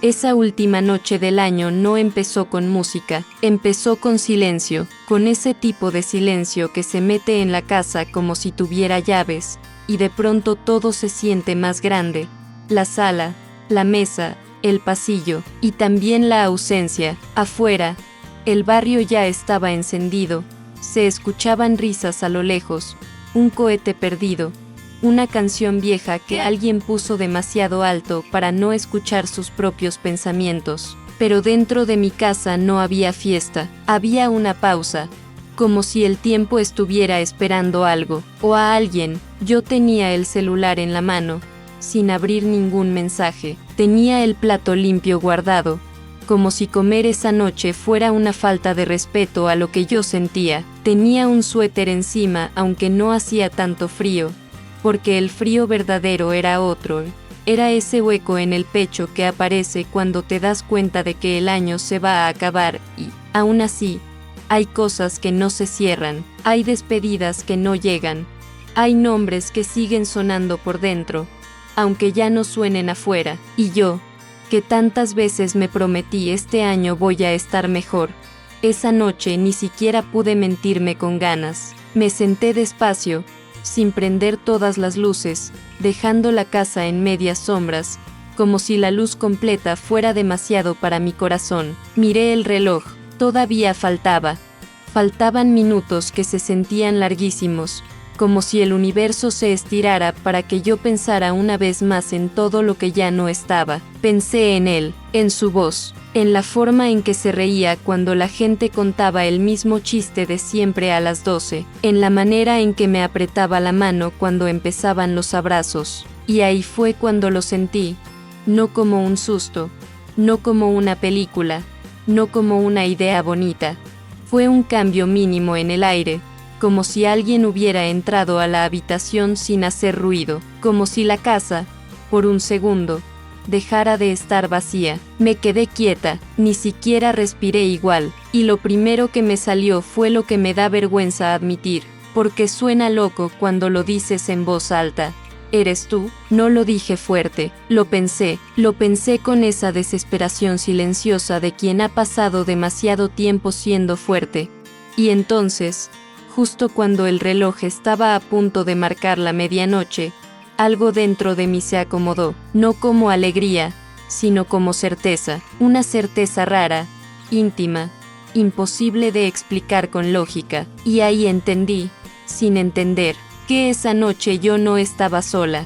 Esa última noche del año no empezó con música, empezó con silencio, con ese tipo de silencio que se mete en la casa como si tuviera llaves, y de pronto todo se siente más grande. La sala, la mesa, el pasillo, y también la ausencia. Afuera, el barrio ya estaba encendido, se escuchaban risas a lo lejos, un cohete perdido, una canción vieja que alguien puso demasiado alto para no escuchar sus propios pensamientos. Pero dentro de mi casa no había fiesta, había una pausa, como si el tiempo estuviera esperando algo, o a alguien. Yo tenía el celular en la mano, sin abrir ningún mensaje, tenía el plato limpio guardado, como si comer esa noche fuera una falta de respeto a lo que yo sentía. Tenía un suéter encima aunque no hacía tanto frío, porque el frío verdadero era otro, era ese hueco en el pecho que aparece cuando te das cuenta de que el año se va a acabar y, aún así, hay cosas que no se cierran, hay despedidas que no llegan, hay nombres que siguen sonando por dentro, aunque ya no suenen afuera, y yo, que tantas veces me prometí este año voy a estar mejor, esa noche ni siquiera pude mentirme con ganas, me senté despacio, sin prender todas las luces, dejando la casa en medias sombras, como si la luz completa fuera demasiado para mi corazón. Miré el reloj, todavía faltaban minutos que se sentían larguísimos, como si el universo se estirara para que yo pensara una vez más en todo lo que ya no estaba. Pensé en él, en su voz, en la forma en que se reía cuando la gente contaba el mismo chiste de siempre a las 12, en la manera en que me apretaba la mano cuando empezaban los abrazos. Y ahí fue cuando lo sentí, no como un susto, no como una película, no como una idea bonita. Fue un cambio mínimo en el aire, como si alguien hubiera entrado a la habitación sin hacer ruido, como si la casa, por un segundo, dejara de estar vacía. Me quedé quieta, ni siquiera respiré igual, y lo primero que me salió fue lo que me da vergüenza admitir, porque suena loco cuando lo dices en voz alta. ¿Eres tú? No lo dije fuerte, lo pensé con esa desesperación silenciosa de quien ha pasado demasiado tiempo siendo fuerte. Y entonces, justo cuando el reloj estaba a punto de marcar la medianoche, algo dentro de mí se acomodó, no como alegría, sino como certeza, una certeza rara, íntima, imposible de explicar con lógica, y ahí entendí, sin entender, que esa noche yo no estaba sola.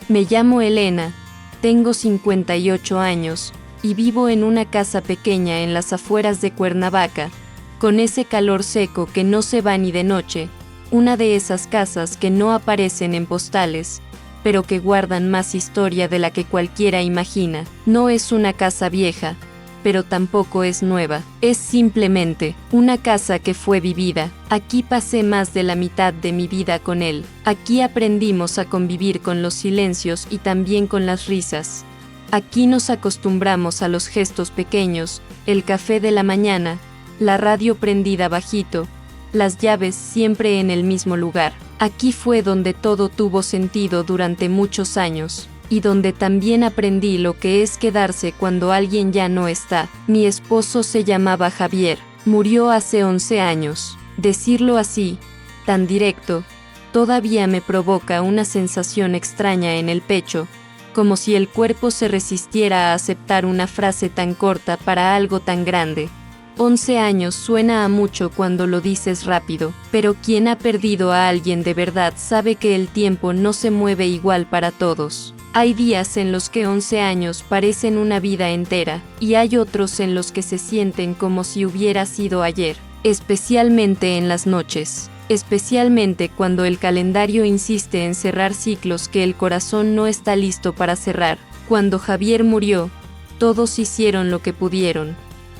Me llamo Elena, tengo 58 años, y vivo en una casa pequeña en las afueras de Cuernavaca, con ese calor seco que no se va ni de noche, una de esas casas que no aparecen en postales, pero que guardan más historia de la que cualquiera imagina. No es una casa vieja, pero tampoco es nueva, es simplemente una casa que fue vivida. Aquí pasé más de la mitad de mi vida con él, aquí aprendimos a convivir con los silencios y también con las risas. Aquí nos acostumbramos a los gestos pequeños, el café de la mañana, la radio prendida bajito, las llaves siempre en el mismo lugar. Aquí fue donde todo tuvo sentido durante muchos años, y donde también aprendí lo que es quedarse cuando alguien ya no está. Mi esposo se llamaba Javier, murió hace 11 años. Decirlo así, tan directo, todavía me provoca una sensación extraña en el pecho, como si el cuerpo se resistiera a aceptar una frase tan corta para algo tan grande. 11 años suena a mucho cuando lo dices rápido, pero quien ha perdido a alguien de verdad sabe que el tiempo no se mueve igual para todos. Hay días en los que 11 años parecen una vida entera, y hay otros en los que se sienten como si hubiera sido ayer, especialmente en las noches, especialmente cuando el calendario insiste en cerrar ciclos que el corazón no está listo para cerrar. Cuando Javier murió, todos hicieron lo que pudieron.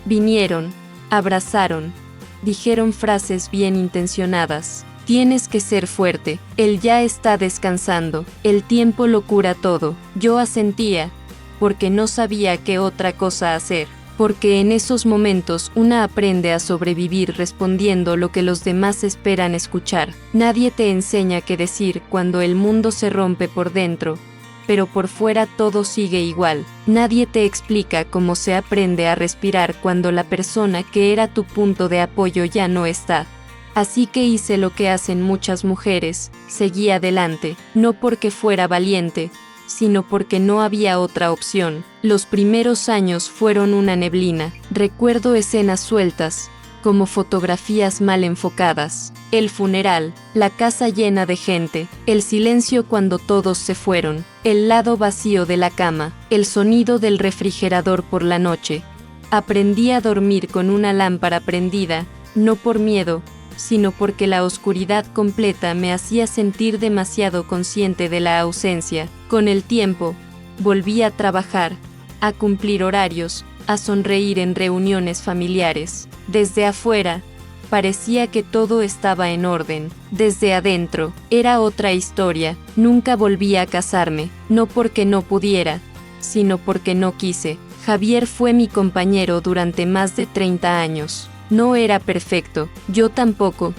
Vinieron, abrazaron, dijeron frases bien intencionadas. Tienes que ser fuerte, él ya está descansando, el tiempo lo cura todo. Yo asentía, porque no sabía qué otra cosa hacer, porque en esos momentos una aprende a sobrevivir respondiendo lo que los demás esperan escuchar. Nadie te enseña qué decir cuando el mundo se rompe por dentro, pero por fuera todo sigue igual. Nadie te explica cómo se aprende a respirar cuando la persona que era tu punto de apoyo ya no está. Así que hice lo que hacen muchas mujeres, seguí adelante, no porque fuera valiente, sino porque no había otra opción. Los primeros años fueron una neblina. Recuerdo escenas sueltas, como fotografías mal enfocadas. El funeral, la casa llena de gente, el silencio cuando todos se fueron, el lado vacío de la cama, el sonido del refrigerador por la noche. Aprendí a dormir con una lámpara prendida, no por miedo, sino porque la oscuridad completa me hacía sentir demasiado consciente de la ausencia. Con el tiempo, volví a trabajar, a cumplir horarios, a sonreír en reuniones familiares. Desde afuera, parecía que todo estaba en orden. Desde adentro, era otra historia. Nunca volví a casarme, no porque no pudiera, sino porque no quise. Javier fue mi compañero durante más de 30 años. No era perfecto, yo tampoco,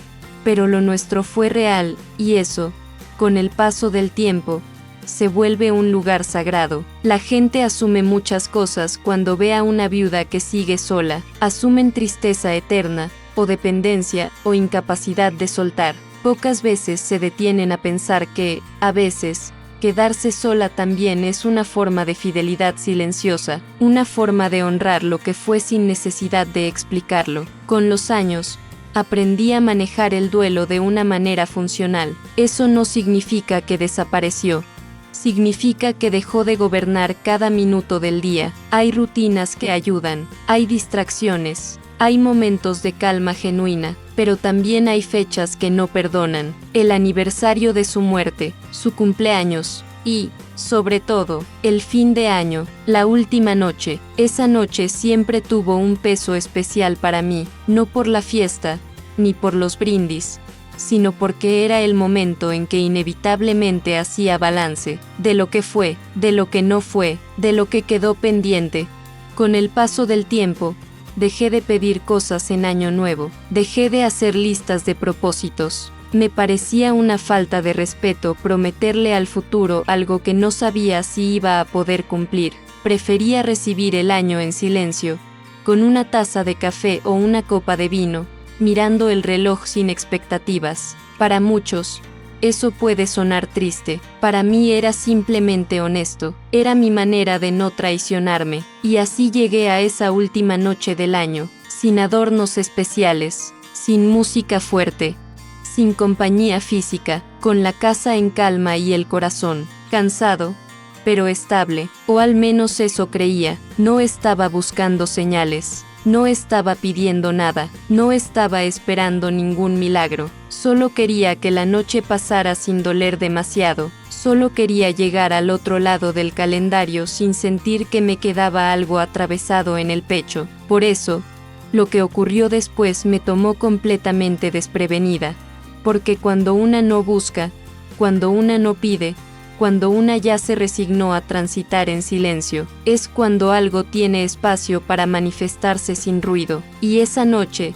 pero lo nuestro fue real, y eso, con el paso del tiempo, se vuelve un lugar sagrado. La gente asume muchas cosas cuando ve a una viuda que sigue sola. Asumen tristeza eterna, o dependencia, o incapacidad de soltar. Pocas veces se detienen a pensar que, a veces, quedarse sola también es una forma de fidelidad silenciosa, una forma de honrar lo que fue sin necesidad de explicarlo. Con los años, aprendí a manejar el duelo de una manera funcional. Eso no significa que desapareció. Significa que dejó de gobernar cada minuto del día. Hay rutinas que ayudan, hay distracciones, hay momentos de calma genuina, pero también hay fechas que no perdonan. El aniversario de su muerte, su cumpleaños y, sobre todo, el fin de año, la última noche. Esa noche siempre tuvo un peso especial para mí, no por la fiesta, ni por los brindis, sino porque era el momento en que inevitablemente hacía balance de lo que fue, de lo que no fue, de lo que quedó pendiente. Con el paso del tiempo, dejé de pedir cosas en Año Nuevo, dejé de hacer listas de propósitos. Me parecía una falta de respeto prometerle al futuro algo que no sabía si iba a poder cumplir. Prefería recibir el año en silencio, con una taza de café o una copa de vino, mirando el reloj sin expectativas. Para muchos, eso puede sonar triste. Para mí era simplemente honesto. Era mi manera de no traicionarme. Y así llegué a esa última noche del año, sin adornos especiales, sin música fuerte, sin compañía física, con la casa en calma y el corazón cansado, pero estable, o al menos eso creía. No estaba buscando señales. No estaba pidiendo nada, no estaba esperando ningún milagro, solo quería que la noche pasara sin doler demasiado, solo quería llegar al otro lado del calendario sin sentir que me quedaba algo atravesado en el pecho. Por eso, lo que ocurrió después me tomó completamente desprevenida, porque cuando una no busca, cuando una no pide, cuando una ya se resignó a transitar en silencio, es cuando algo tiene espacio para manifestarse sin ruido. Y esa noche,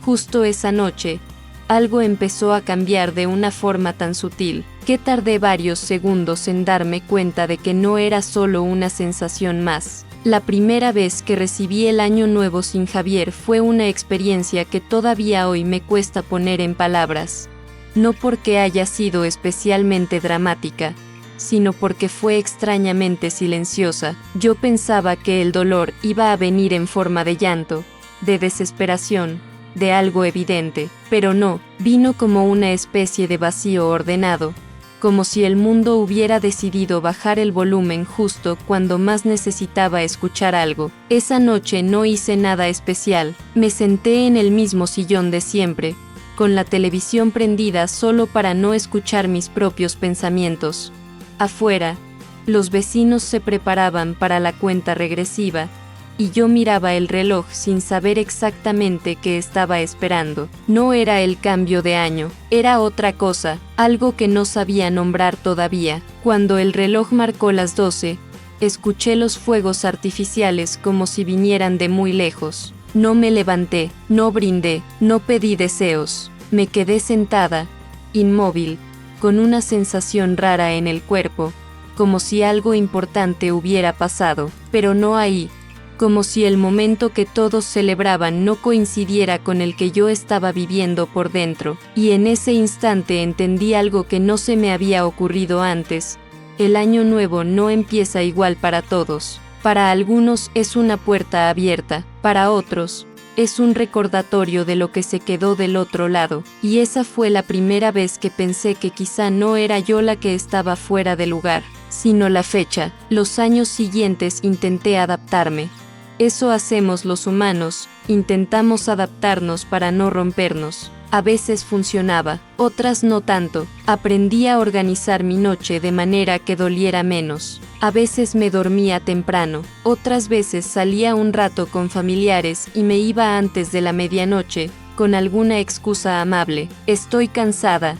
justo esa noche, algo empezó a cambiar de una forma tan sutil, que tardé varios segundos en darme cuenta de que no era solo una sensación más. La primera vez que recibí el Año Nuevo sin Javier fue una experiencia que todavía hoy me cuesta poner en palabras. No porque haya sido especialmente dramática, sino porque fue extrañamente silenciosa. Yo pensaba que el dolor iba a venir en forma de llanto, de desesperación, de algo evidente, pero no, vino como una especie de vacío ordenado, como si el mundo hubiera decidido bajar el volumen justo cuando más necesitaba escuchar algo. Esa noche no hice nada especial, me senté en el mismo sillón de siempre, con la televisión prendida solo para no escuchar mis propios pensamientos. Afuera, los vecinos se preparaban para la cuenta regresiva, y yo miraba el reloj sin saber exactamente qué estaba esperando. No era el cambio de año, era otra cosa, algo que no sabía nombrar todavía. Cuando el reloj marcó las 12, escuché los fuegos artificiales como si vinieran de muy lejos. No me levanté, no brindé, no pedí deseos. Me quedé sentada, inmóvil, con una sensación rara en el cuerpo, como si algo importante hubiera pasado, pero no ahí, como si el momento que todos celebraban no coincidiera con el que yo estaba viviendo por dentro, y en ese instante entendí algo que no se me había ocurrido antes. El año nuevo no empieza igual para todos. Para algunos es una puerta abierta, para otros es un recordatorio de lo que se quedó del otro lado, y esa fue la primera vez que pensé que quizá no era yo la que estaba fuera de lugar, sino la fecha. Los años siguientes intenté adaptarme. Eso hacemos los humanos, intentamos adaptarnos para no rompernos. A veces funcionaba, otras no tanto. Aprendí a organizar mi noche de manera que doliera menos. A veces me dormía temprano, otras veces salía un rato con familiares y me iba antes de la medianoche, con alguna excusa amable. Estoy cansada,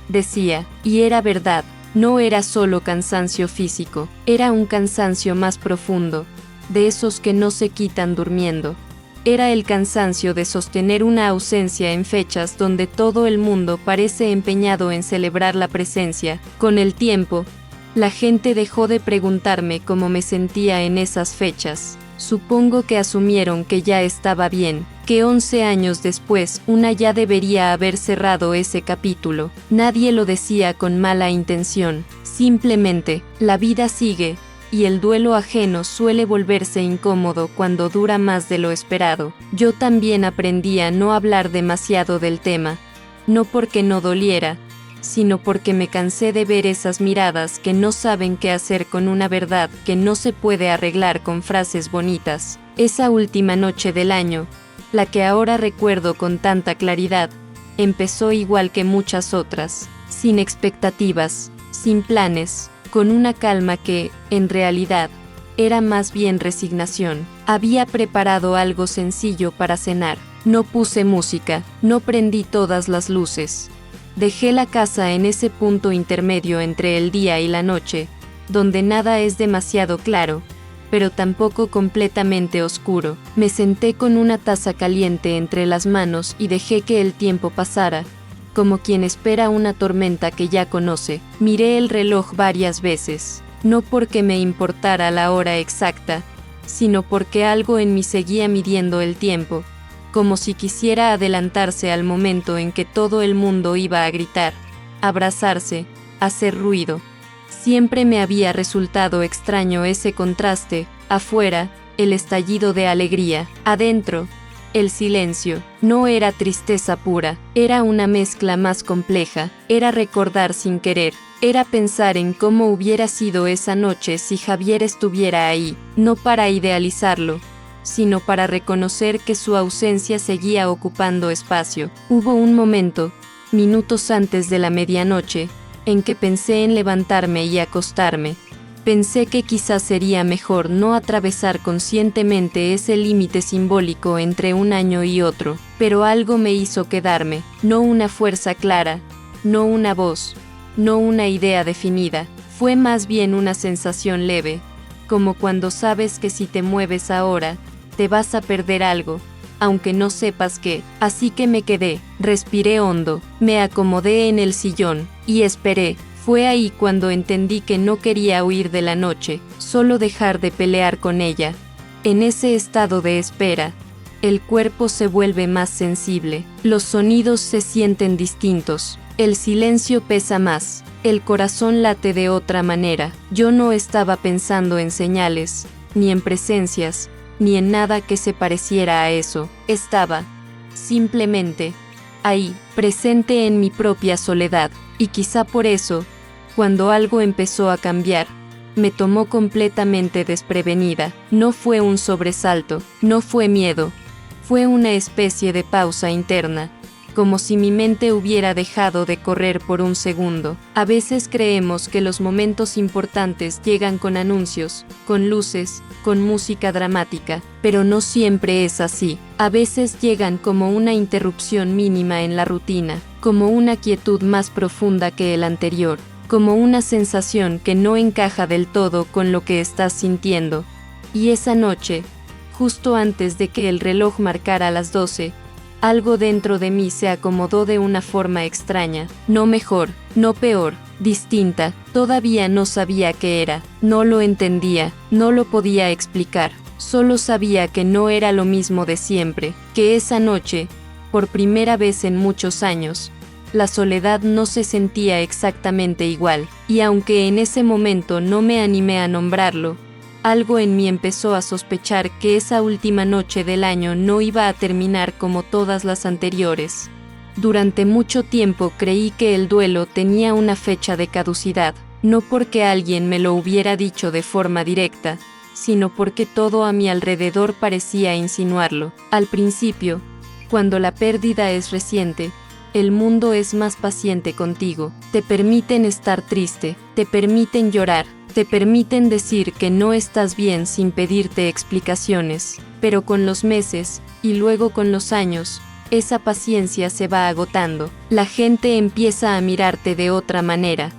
decía, y era verdad. No era solo cansancio físico, era un cansancio más profundo, de esos que no se quitan durmiendo. Era el cansancio de sostener una ausencia en fechas donde todo el mundo parece empeñado en celebrar la presencia. Con el tiempo, la gente dejó de preguntarme cómo me sentía en esas fechas. Supongo que asumieron que ya estaba bien, que 11 años después una ya debería haber cerrado ese capítulo. Nadie lo decía con mala intención, simplemente, la vida sigue, y el duelo ajeno suele volverse incómodo cuando dura más de lo esperado. Yo también aprendí a no hablar demasiado del tema, no porque no doliera, sino porque me cansé de ver esas miradas que no saben qué hacer con una verdad que no se puede arreglar con frases bonitas. Esa última noche del año, la que ahora recuerdo con tanta claridad, empezó igual que muchas otras, sin expectativas, sin planes, con una calma que, en realidad, era más bien resignación. Había preparado algo sencillo para cenar. No puse música, no prendí todas las luces. Dejé la casa en ese punto intermedio entre el día y la noche, donde nada es demasiado claro, pero tampoco completamente oscuro. Me senté con una taza caliente entre las manos y dejé que el tiempo pasara, como quien espera una tormenta que ya conoce. Miré el reloj varias veces, no porque me importara la hora exacta, sino porque algo en mí seguía midiendo el tiempo, como si quisiera adelantarse al momento en que todo el mundo iba a gritar, abrazarse, hacer ruido. Siempre me había resultado extraño ese contraste, afuera, el estallido de alegría, adentro, el silencio. No era tristeza pura, era una mezcla más compleja, era recordar sin querer, era pensar en cómo hubiera sido esa noche si Javier estuviera ahí, no para idealizarlo, sino para reconocer que su ausencia seguía ocupando espacio. Hubo un momento, minutos antes de la medianoche, en que pensé en levantarme y acostarme. Pensé que quizás sería mejor no atravesar conscientemente ese límite simbólico entre un año y otro, pero algo me hizo quedarme, no una fuerza clara, no una voz, no una idea definida, fue más bien una sensación leve, como cuando sabes que si te mueves ahora, te vas a perder algo, aunque no sepas qué. Así que me quedé, respiré hondo, me acomodé en el sillón, y esperé. Fue ahí cuando entendí que no quería huir de la noche, solo dejar de pelear con ella. En ese estado de espera, el cuerpo se vuelve más sensible, los sonidos se sienten distintos, el silencio pesa más, el corazón late de otra manera. Yo no estaba pensando en señales, ni en presencias, ni en nada que se pareciera a eso. Estaba, simplemente, ahí, presente en mi propia soledad, y quizá por eso, cuando algo empezó a cambiar, me tomó completamente desprevenida. No fue un sobresalto, no fue miedo, fue una especie de pausa interna, como si mi mente hubiera dejado de correr por un segundo. A veces creemos que los momentos importantes llegan con anuncios, con luces, con música dramática, pero no siempre es así. A veces llegan como una interrupción mínima en la rutina, como una quietud más profunda que el anterior, como una sensación que no encaja del todo con lo que estás sintiendo. Y esa noche, justo antes de que el reloj marcara las 12, Algo dentro de mí se acomodó de una forma extraña, no mejor, no peor, distinta. Todavía no sabía qué era, no lo entendía, no lo podía explicar. Solo sabía que no era lo mismo de siempre, que esa noche, por primera vez en muchos años, la soledad no se sentía exactamente igual, y aunque en ese momento no me animé a nombrarlo, algo en mí empezó a sospechar que esa última noche del año no iba a terminar como todas las anteriores. Durante mucho tiempo creí que el duelo tenía una fecha de caducidad, no porque alguien me lo hubiera dicho de forma directa, sino porque todo a mi alrededor parecía insinuarlo. Al principio, cuando la pérdida es reciente, el mundo es más paciente contigo, te permiten estar triste, te permiten llorar, te permiten decir que no estás bien sin pedirte explicaciones, pero con los meses, y luego con los años, esa paciencia se va agotando. La gente empieza a mirarte de otra manera,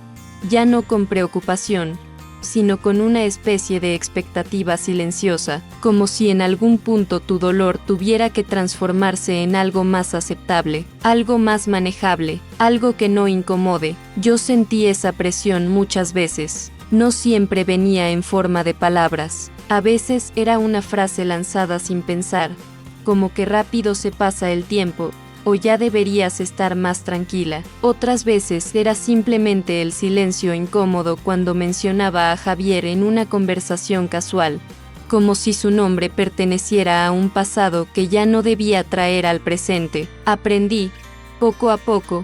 ya no con preocupación, sino con una especie de expectativa silenciosa, como si en algún punto tu dolor tuviera que transformarse en algo más aceptable, algo más manejable, algo que no incomode. Yo sentí esa presión muchas veces. No siempre venía en forma de palabras, a veces era una frase lanzada sin pensar, como que rápido se pasa el tiempo, o ya deberías estar más tranquila. Otras veces era simplemente el silencio incómodo cuando mencionaba a Javier en una conversación casual, como si su nombre perteneciera a un pasado que ya no debía traer al presente. Aprendí, poco a poco,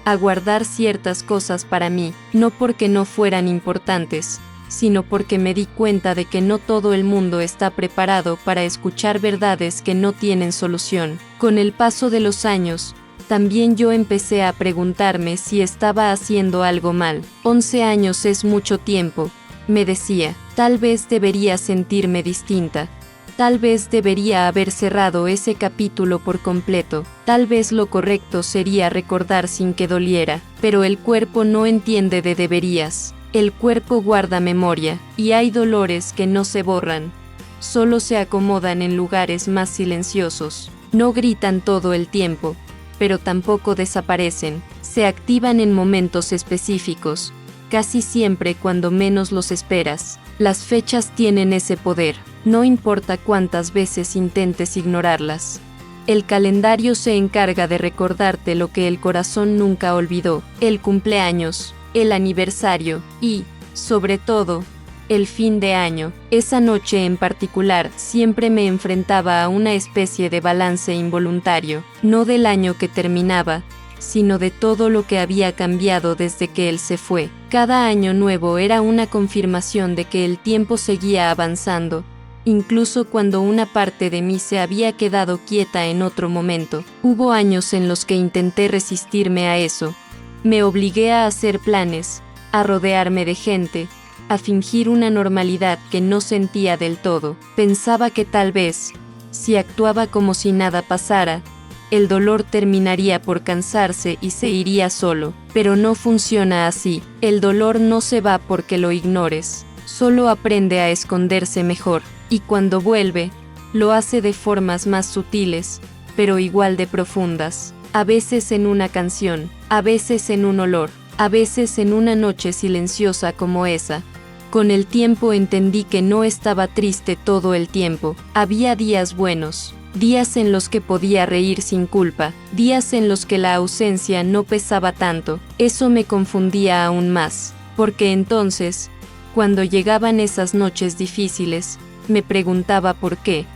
a guardar ciertas cosas para mí, no porque no fueran importantes, sino porque me di cuenta de que no todo el mundo está preparado para escuchar verdades que no tienen solución. Con el paso de los años, también yo empecé a preguntarme si estaba haciendo algo mal. 11 años es mucho tiempo, me decía, tal vez debería sentirme distinta. Tal vez debería haber cerrado ese capítulo por completo, tal vez lo correcto sería recordar sin que doliera, pero el cuerpo no entiende de deberías. El cuerpo guarda memoria, y hay dolores que no se borran, solo se acomodan en lugares más silenciosos. No gritan todo el tiempo, pero tampoco desaparecen, se activan en momentos específicos, casi siempre cuando menos los esperas. Las fechas tienen ese poder, no importa cuántas veces intentes ignorarlas. El calendario se encarga de recordarte lo que el corazón nunca olvidó, el cumpleaños, el aniversario y, sobre todo, el fin de año. Esa noche en particular siempre me enfrentaba a una especie de balance involuntario, no del año que terminaba, sino de todo lo que había cambiado desde que él se fue. Cada año nuevo era una confirmación de que el tiempo seguía avanzando, incluso cuando una parte de mí se había quedado quieta en otro momento. Hubo años en los que intenté resistirme a eso. Me obligué a hacer planes, a rodearme de gente, a fingir una normalidad que no sentía del todo. Pensaba que tal vez, si actuaba como si nada pasara, el dolor terminaría por cansarse y se iría solo. Pero no funciona así. El dolor no se va porque lo ignores, solo aprende a esconderse mejor, y cuando vuelve, lo hace de formas más sutiles, pero igual de profundas. A veces en una canción, a veces en un olor, a veces en una noche silenciosa como esa. Con el tiempo entendí que no estaba triste todo el tiempo. Había días buenos, días en los que podía reír sin culpa, días en los que la ausencia no pesaba tanto. Eso me confundía aún más, porque entonces, cuando llegaban esas noches difíciles, me preguntaba por qué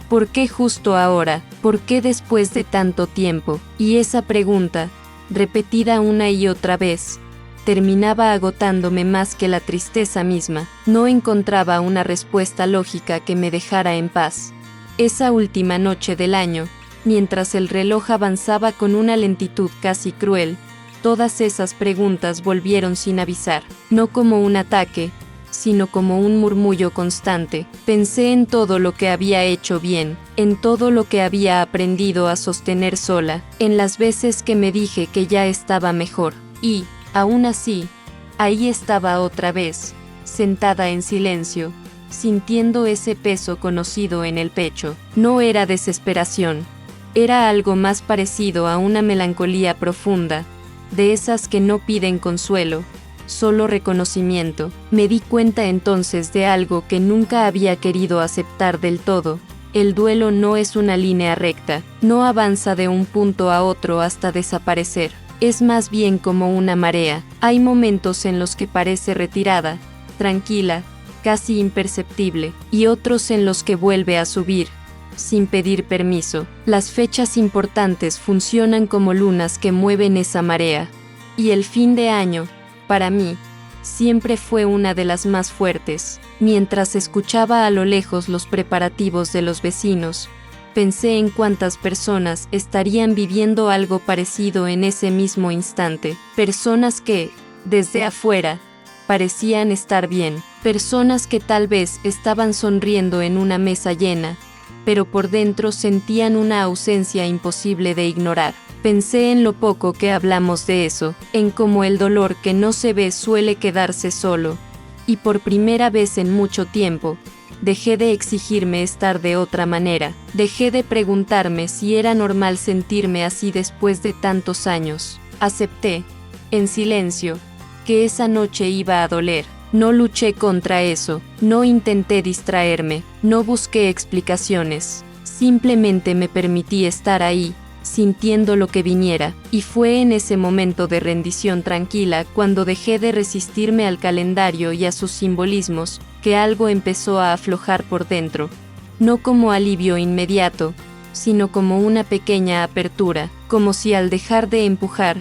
justo ahora, por qué después de tanto tiempo, y esa pregunta, repetida una y otra vez, terminaba agotándome más que la tristeza misma. No encontraba una respuesta lógica que me dejara en paz. Esa última noche del año, mientras el reloj avanzaba con una lentitud casi cruel, todas esas preguntas volvieron sin avisar, no como un ataque, sino como un murmullo constante. Pensé en todo lo que había hecho bien, en todo lo que había aprendido a sostener sola, en las veces que me dije que ya estaba mejor, y, aún así, ahí estaba otra vez, sentada en silencio, sintiendo ese peso conocido en el pecho. No era desesperación, Era algo más parecido a una melancolía profunda, de esas que no piden consuelo, solo reconocimiento. Me di cuenta entonces de algo que nunca había querido aceptar del todo. El duelo no es una línea recta, no avanza de un punto a otro hasta desaparecer. Es más bien como una marea. Hay momentos en los que parece retirada, tranquila, casi imperceptible, y otros en los que vuelve a subir, sin pedir permiso. Las fechas importantes funcionan como lunas que mueven esa marea. Y el fin de año, para mí, siempre fue una de las más fuertes. Mientras escuchaba a lo lejos los preparativos de los vecinos, pensé en cuántas personas estarían viviendo algo parecido en ese mismo instante. Personas que, desde afuera, parecían estar bien. Personas que tal vez estaban sonriendo en una mesa llena, pero por dentro sentían una ausencia imposible de ignorar. Pensé en lo poco que hablamos de eso, en cómo el dolor que no se ve suele quedarse solo. Y por primera vez en mucho tiempo, dejé de exigirme estar de otra manera. Dejé de preguntarme si era normal sentirme así después de tantos años. Acepté, en silencio, que esa noche iba a doler. No luché contra eso, no intenté distraerme, no busqué explicaciones. Simplemente me permití estar ahí, sintiendo lo que viniera, y fue en ese momento de rendición tranquila cuando dejé de resistirme al calendario y a sus simbolismos, que algo empezó a aflojar por dentro. No como alivio inmediato, sino como una pequeña apertura, como si al dejar de empujar,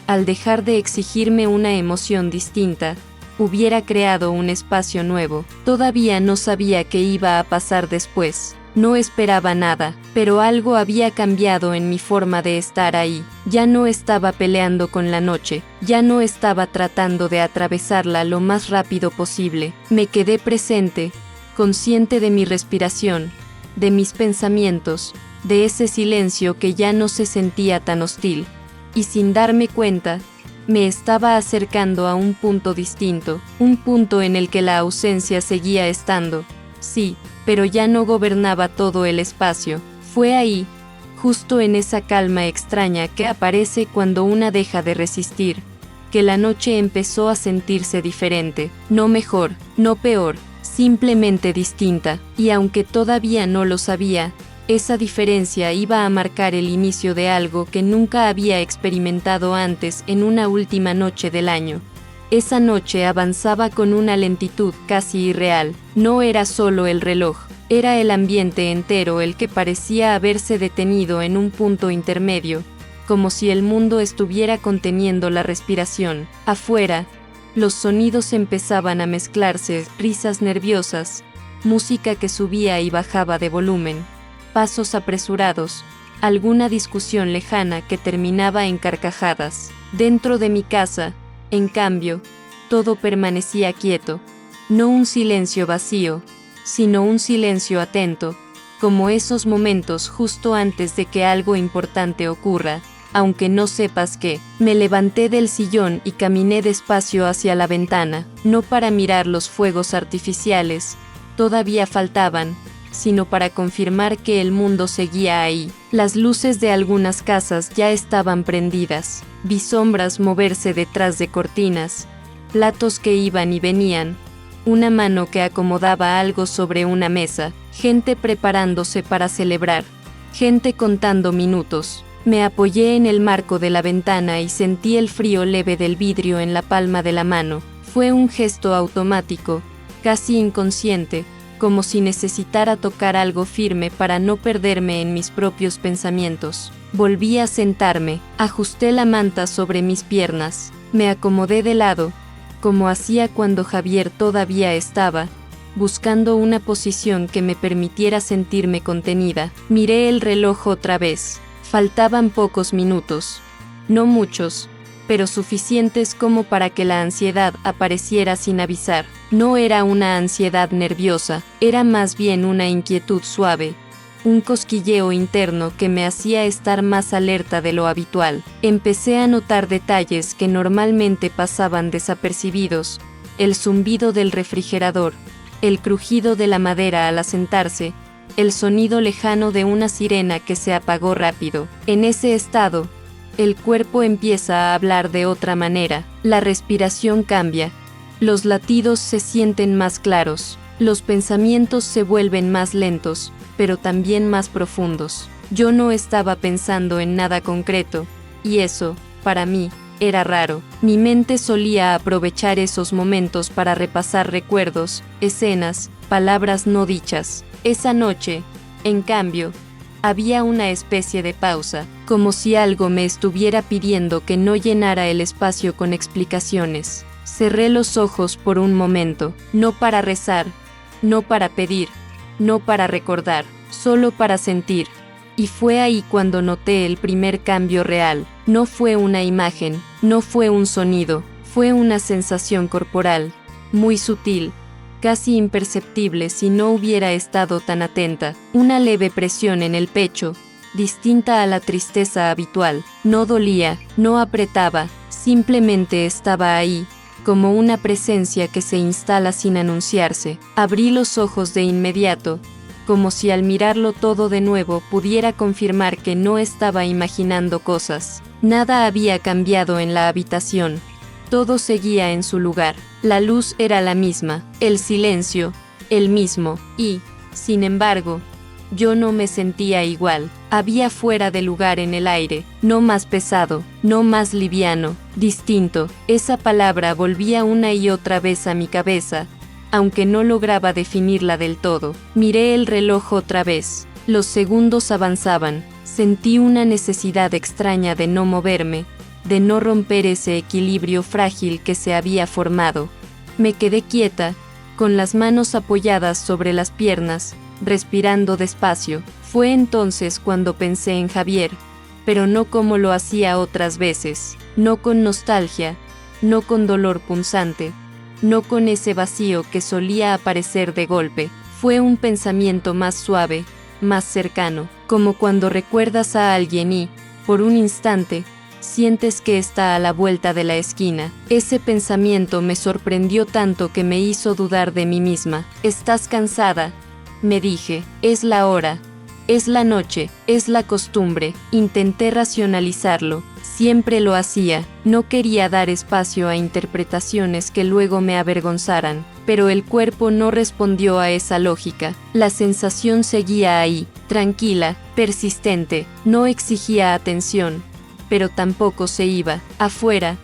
al dejar de exigirme una emoción distinta, hubiera creado un espacio nuevo. Todavía no sabía qué iba a pasar después. No esperaba nada, pero algo había cambiado en mi forma de estar ahí. Ya no estaba peleando con la noche, ya no estaba tratando de atravesarla lo más rápido posible. Me quedé presente, consciente de mi respiración, de mis pensamientos, de ese silencio que ya no se sentía tan hostil. Y sin darme cuenta, me estaba acercando a un punto distinto, un punto en el que la ausencia seguía estando. Sí, pero ya no gobernaba todo el espacio. Fue ahí, justo en esa calma extraña que aparece cuando una deja de resistir, que la noche empezó a sentirse diferente, no mejor, no peor, simplemente distinta, y aunque todavía no lo sabía, esa diferencia iba a marcar el inicio de algo que nunca había experimentado antes en una última noche del año. Esa noche avanzaba con una lentitud casi irreal. No era solo el reloj, era el ambiente entero el que parecía haberse detenido en un punto intermedio, como si el mundo estuviera conteniendo la respiración. Afuera, los sonidos empezaban a mezclarse, risas nerviosas, música que subía y bajaba de volumen, pasos apresurados, alguna discusión lejana que terminaba en carcajadas. Dentro de mi casa, en cambio, todo permanecía quieto, no un silencio vacío, sino un silencio atento, como esos momentos justo antes de que algo importante ocurra, aunque no sepas qué. Me levanté del sillón y caminé despacio hacia la ventana, no para mirar los fuegos artificiales, todavía faltaban, sino para confirmar que el mundo seguía ahí. Las luces de algunas casas ya estaban prendidas. Vi sombras moverse detrás de cortinas, platos que iban y venían, una mano que acomodaba algo sobre una mesa, gente preparándose para celebrar, gente contando minutos. Me apoyé en el marco de la ventana y sentí el frío leve del vidrio en la palma de la mano. Fue un gesto automático, casi inconsciente, como si necesitara tocar algo firme para no perderme en mis propios pensamientos. Volví a sentarme, ajusté la manta sobre mis piernas, me acomodé de lado, como hacía cuando Javier todavía estaba, buscando una posición que me permitiera sentirme contenida. Miré el reloj otra vez. Faltaban pocos minutos. No muchos, pero suficientes como para que la ansiedad apareciera sin avisar. No era una ansiedad nerviosa, era más bien una inquietud suave, un cosquilleo interno que me hacía estar más alerta de lo habitual. Empecé a notar detalles que normalmente pasaban desapercibidos: el zumbido del refrigerador, el crujido de la madera al asentarse, el sonido lejano de una sirena que se apagó rápido. En ese estado, el cuerpo empieza a hablar de otra manera, la respiración cambia, los latidos se sienten más claros, los pensamientos se vuelven más lentos, pero también más profundos. Yo no estaba pensando en nada concreto, y eso, para mí, era raro. Mi mente solía aprovechar esos momentos para repasar recuerdos, escenas, palabras no dichas. Esa noche, en cambio, había una especie de pausa, como si algo me estuviera pidiendo que no llenara el espacio con explicaciones. Cerré los ojos por un momento, no para rezar, no para pedir, no para recordar, solo para sentir. Y fue ahí cuando noté el primer cambio real. No fue una imagen, no fue un sonido, fue una sensación corporal, muy sutil, casi imperceptible si no hubiera estado tan atenta. Una leve presión en el pecho, distinta a la tristeza habitual. No dolía, no apretaba, simplemente estaba ahí, como una presencia que se instala sin anunciarse. Abrí los ojos de inmediato, como si al mirarlo todo de nuevo pudiera confirmar que no estaba imaginando cosas. Nada había cambiado en la habitación. Todo seguía en su lugar. La luz era la misma, el silencio, el mismo, y, sin embargo, yo no me sentía igual. Había fuera de lugar en el aire, no más pesado, no más liviano, distinto. Esa palabra volvía una y otra vez a mi cabeza, aunque no lograba definirla del todo. Miré el reloj otra vez. Los segundos avanzaban. Sentí una necesidad extraña de no moverme, de no romper ese equilibrio frágil que se había formado. Me quedé quieta, con las manos apoyadas sobre las piernas, respirando despacio. Fue entonces cuando pensé en Javier, pero no como lo hacía otras veces, no con nostalgia, no con dolor punzante, no con ese vacío que solía aparecer de golpe. Fue un pensamiento más suave, más cercano, como cuando recuerdas a alguien y, por un instante, sientes que está a la vuelta de la esquina. Ese pensamiento me sorprendió tanto que me hizo dudar de mí misma. ¿Estás cansada?, me dije. Es la hora, es la noche, es la costumbre. Intenté racionalizarlo. Siempre lo hacía, no quería dar espacio a interpretaciones que luego me avergonzaran, pero el cuerpo no respondió a esa lógica. La sensación seguía ahí, tranquila, persistente, no exigía atención, pero tampoco se iba. Afuera,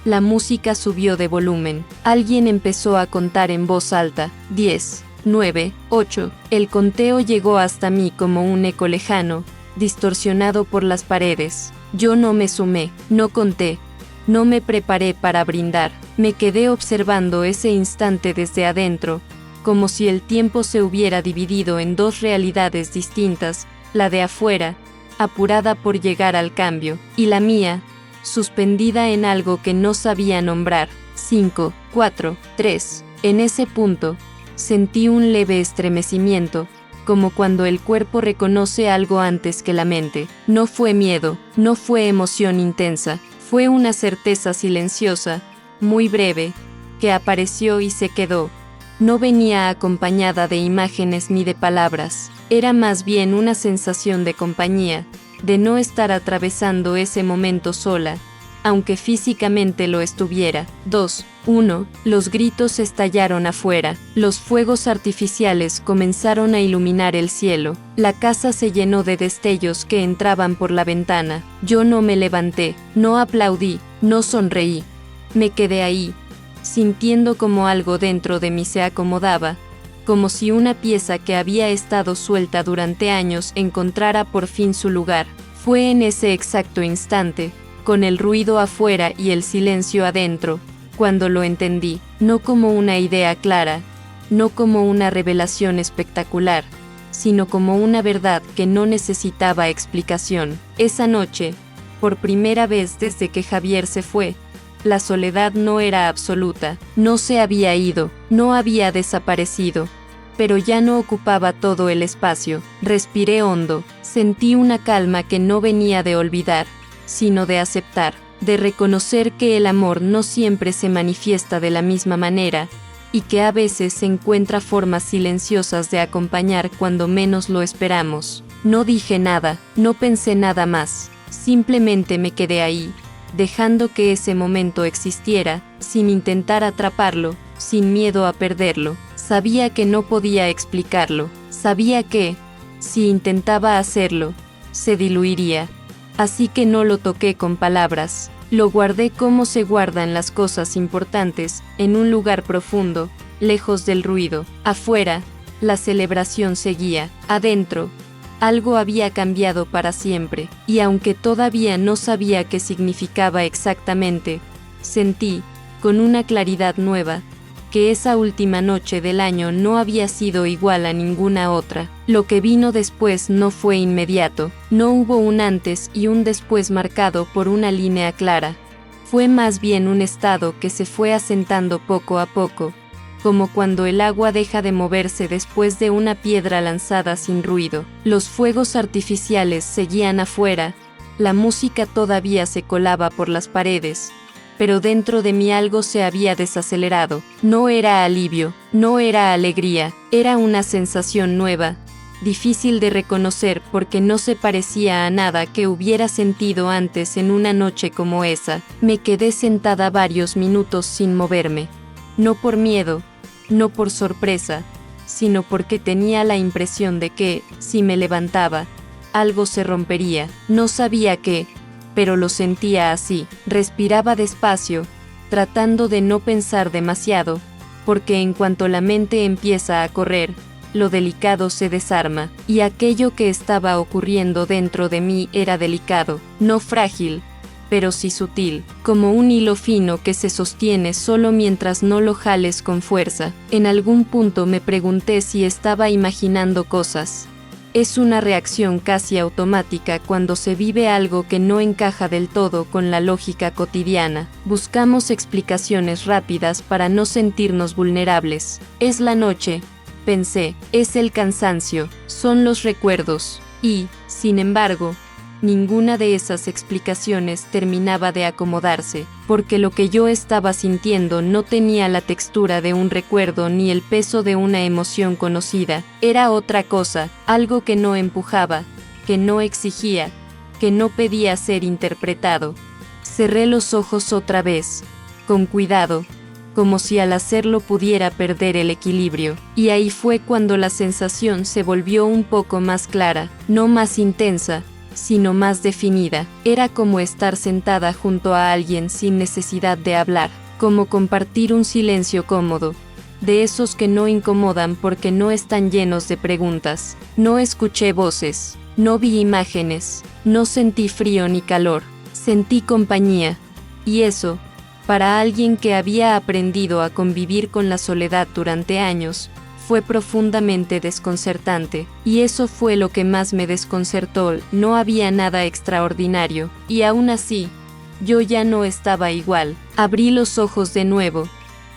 la música subió de volumen. Alguien empezó a contar en voz alta. 10, 9, 8. El conteo llegó hasta mí como un eco lejano, distorsionado por las paredes. Yo no me sumé, no conté, no me preparé para brindar. Me quedé observando ese instante desde adentro, como si el tiempo se hubiera dividido en dos realidades distintas, la de afuera, apurada por llegar al cambio, y la mía, suspendida en algo que no sabía nombrar. 5, 4, 3. En ese punto, sentí un leve estremecimiento, como cuando el cuerpo reconoce algo antes que la mente. No fue miedo, no fue emoción intensa, fue una certeza silenciosa, muy breve, que apareció y se quedó. No venía acompañada de imágenes ni de palabras, era más bien una sensación de compañía, de no estar atravesando ese momento sola, aunque físicamente lo estuviera. 2, 1. Los gritos estallaron afuera, los fuegos artificiales comenzaron a iluminar el cielo, la casa se llenó de destellos que entraban por la ventana. Yo no me levanté, no aplaudí, no sonreí. Me quedé ahí, sintiendo como algo dentro de mí se acomodaba, como si una pieza que había estado suelta durante años encontrara por fin su lugar. Fue en ese exacto instante, con el ruido afuera y el silencio adentro, cuando lo entendí, no como una idea clara, no como una revelación espectacular, sino como una verdad que no necesitaba explicación. Esa noche, por primera vez desde que Javier se fue, la soledad no era absoluta, no se había ido, no había desaparecido, pero ya no ocupaba todo el espacio. Respiré hondo, sentí una calma que no venía de olvidar, sino de aceptar, de reconocer que el amor no siempre se manifiesta de la misma manera, y que a veces encuentra formas silenciosas de acompañar cuando menos lo esperamos. No dije nada, no pensé nada más, simplemente me quedé ahí, dejando que ese momento existiera, sin intentar atraparlo, sin miedo a perderlo. Sabía que no podía explicarlo, sabía que, si intentaba hacerlo, se diluiría. Así que no lo toqué con palabras, lo guardé como se guardan las cosas importantes, en un lugar profundo, lejos del ruido. Afuera, la celebración seguía. Adentro, algo había cambiado para siempre, y aunque todavía no sabía qué significaba exactamente, sentí, con una claridad nueva, que esa última noche del año no había sido igual a ninguna otra. Lo que vino después no fue inmediato, no hubo un antes y un después marcado por una línea clara. Fue más bien un estado que se fue asentando poco a poco, como cuando el agua deja de moverse después de una piedra lanzada sin ruido. Los fuegos artificiales seguían afuera, la música todavía se colaba por las paredes, pero dentro de mí algo se había desacelerado. No era alivio, no era alegría, era una sensación nueva, difícil de reconocer porque no se parecía a nada que hubiera sentido antes en una noche como esa. Me quedé sentada varios minutos sin moverme, no por miedo, no por sorpresa, sino porque tenía la impresión de que, si me levantaba, algo se rompería. No sabía qué, pero lo sentía así. Respiraba despacio, tratando de no pensar demasiado, porque en cuanto la mente empieza a correr, lo delicado se desarma, y aquello que estaba ocurriendo dentro de mí era delicado, no frágil, pero sí sutil, como un hilo fino que se sostiene solo mientras no lo jales con fuerza. En algún punto me pregunté si estaba imaginando cosas. Es una reacción casi automática cuando se vive algo que no encaja del todo con la lógica cotidiana. Buscamos explicaciones rápidas para no sentirnos vulnerables. Es la noche, pensé, es el cansancio, son los recuerdos, y, sin embargo, ninguna de esas explicaciones terminaba de acomodarse, porque lo que yo estaba sintiendo no tenía la textura de un recuerdo ni el peso de una emoción conocida. Era otra cosa, algo que no empujaba, que no exigía, que no pedía ser interpretado. Cerré los ojos otra vez, con cuidado, como si al hacerlo pudiera perder el equilibrio, y ahí fue cuando la sensación se volvió un poco más clara, no más intensa, sino más definida. Era como estar sentada junto a alguien sin necesidad de hablar, como compartir un silencio cómodo, de esos que no incomodan porque no están llenos de preguntas. No escuché voces, no vi imágenes, no sentí frío ni calor, sentí compañía, y eso, para alguien que había aprendido a convivir con la soledad durante años, fue profundamente desconcertante, y eso fue lo que más me desconcertó. No había nada extraordinario, y aún así, yo ya no estaba igual. Abrí los ojos de nuevo,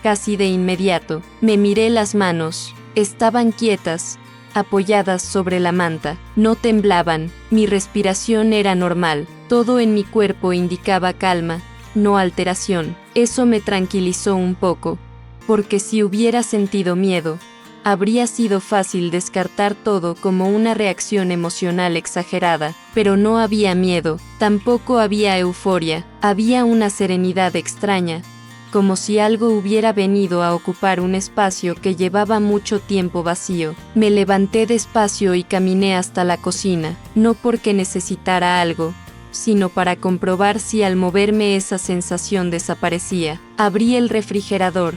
casi de inmediato. Me miré las manos, estaban quietas, apoyadas sobre la manta, no temblaban, mi respiración era normal, todo en mi cuerpo indicaba calma, no alteración. Eso me tranquilizó un poco, porque si hubiera sentido miedo, habría sido fácil descartar todo como una reacción emocional exagerada, pero no había miedo, tampoco había euforia, había una serenidad extraña, como si algo hubiera venido a ocupar un espacio que llevaba mucho tiempo vacío. Me levanté despacio y caminé hasta la cocina, no porque necesitara algo, sino para comprobar si al moverme esa sensación desaparecía. Abrí el refrigerador,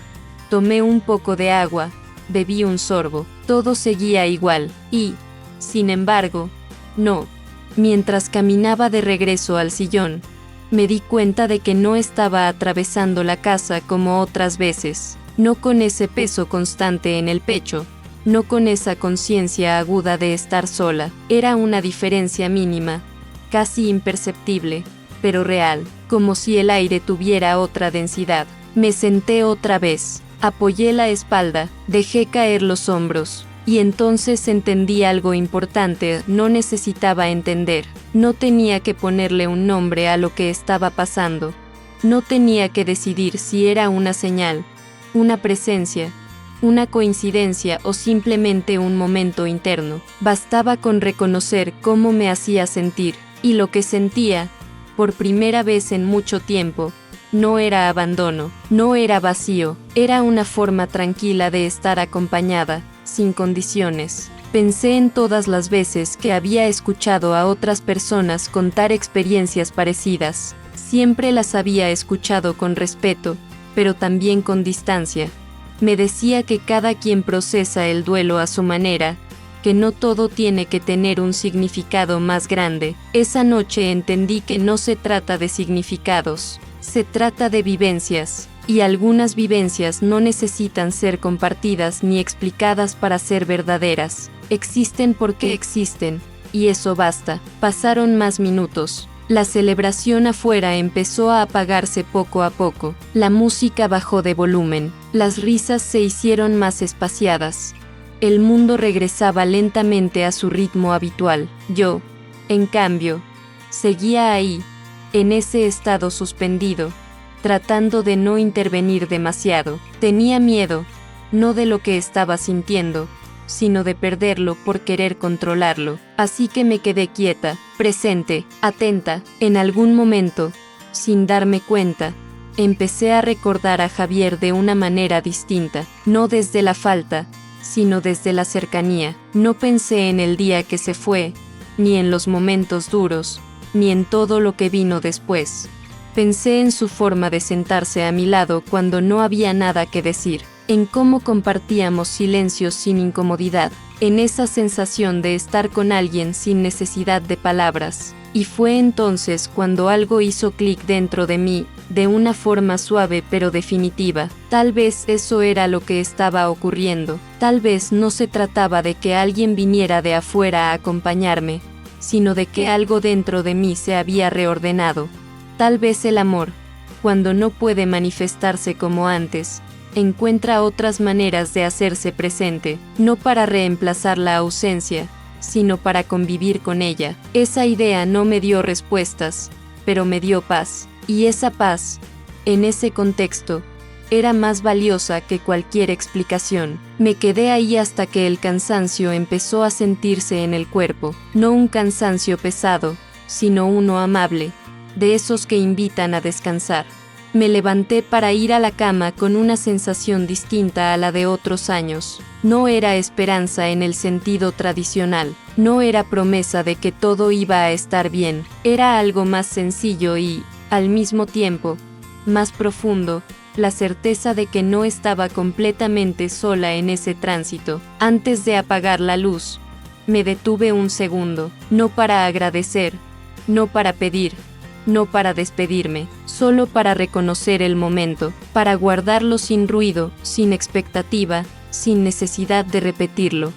tomé un poco de agua, bebí un sorbo, todo seguía igual, y, sin embargo, no. Mientras caminaba de regreso al sillón, me di cuenta de que no estaba atravesando la casa como otras veces, no con ese peso constante en el pecho, no con esa conciencia aguda de estar sola. Era una diferencia mínima, casi imperceptible, pero real, como si el aire tuviera otra densidad. Me senté otra vez. Apoyé la espalda, dejé caer los hombros, y entonces entendí algo importante. No necesitaba entender, no tenía que ponerle un nombre a lo que estaba pasando, no tenía que decidir si era una señal, una presencia, una coincidencia o simplemente un momento interno. Bastaba con reconocer cómo me hacía sentir, y lo que sentía, por primera vez en mucho tiempo, no era abandono, no era vacío, era una forma tranquila de estar acompañada, sin condiciones. Pensé en todas las veces que había escuchado a otras personas contar experiencias parecidas. Siempre las había escuchado con respeto, pero también con distancia. Me decía que cada quien procesa el duelo a su manera, que no todo tiene que tener un significado más grande. Esa noche entendí que no se trata de significados, se trata de vivencias, y algunas vivencias no necesitan ser compartidas ni explicadas para ser verdaderas. Existen porque existen, y eso basta. Pasaron más minutos. La celebración afuera empezó a apagarse poco a poco. La música bajó de volumen. Las risas se hicieron más espaciadas. El mundo regresaba lentamente a su ritmo habitual. Yo, en cambio, seguía ahí, en ese estado suspendido, tratando de no intervenir demasiado. Tenía miedo, no de lo que estaba sintiendo, sino de perderlo por querer controlarlo. Así que me quedé quieta, presente, atenta. En algún momento, sin darme cuenta, empecé a recordar a Javier de una manera distinta, no desde la falta, sino desde la cercanía. No pensé en el día que se fue, ni en los momentos duros, ni en todo lo que vino después. Pensé en su forma de sentarse a mi lado cuando no había nada que decir, en cómo compartíamos silencios sin incomodidad, en esa sensación de estar con alguien sin necesidad de palabras. Y fue entonces cuando algo hizo clic dentro de mí, de una forma suave pero definitiva. Tal vez eso era lo que estaba ocurriendo. Tal vez no se trataba de que alguien viniera de afuera a acompañarme, sino de que algo dentro de mí se había reordenado. Tal vez el amor, cuando no puede manifestarse como antes, encuentra otras maneras de hacerse presente, no para reemplazar la ausencia, sino para convivir con ella. Esa idea no me dio respuestas, pero me dio paz. Y esa paz, en ese contexto, era más valiosa que cualquier explicación. Me quedé ahí hasta que el cansancio empezó a sentirse en el cuerpo, no un cansancio pesado, sino uno amable, de esos que invitan a descansar. Me levanté para ir a la cama con una sensación distinta a la de otros años. No era esperanza en el sentido tradicional, no era promesa de que todo iba a estar bien, era algo más sencillo y, al mismo tiempo, más profundo, la certeza de que no estaba completamente sola en ese tránsito. Antes de apagar la luz, me detuve un segundo, no para agradecer, no para pedir, no para despedirme, solo para reconocer el momento, para guardarlo sin ruido, sin expectativa, sin necesidad de repetirlo.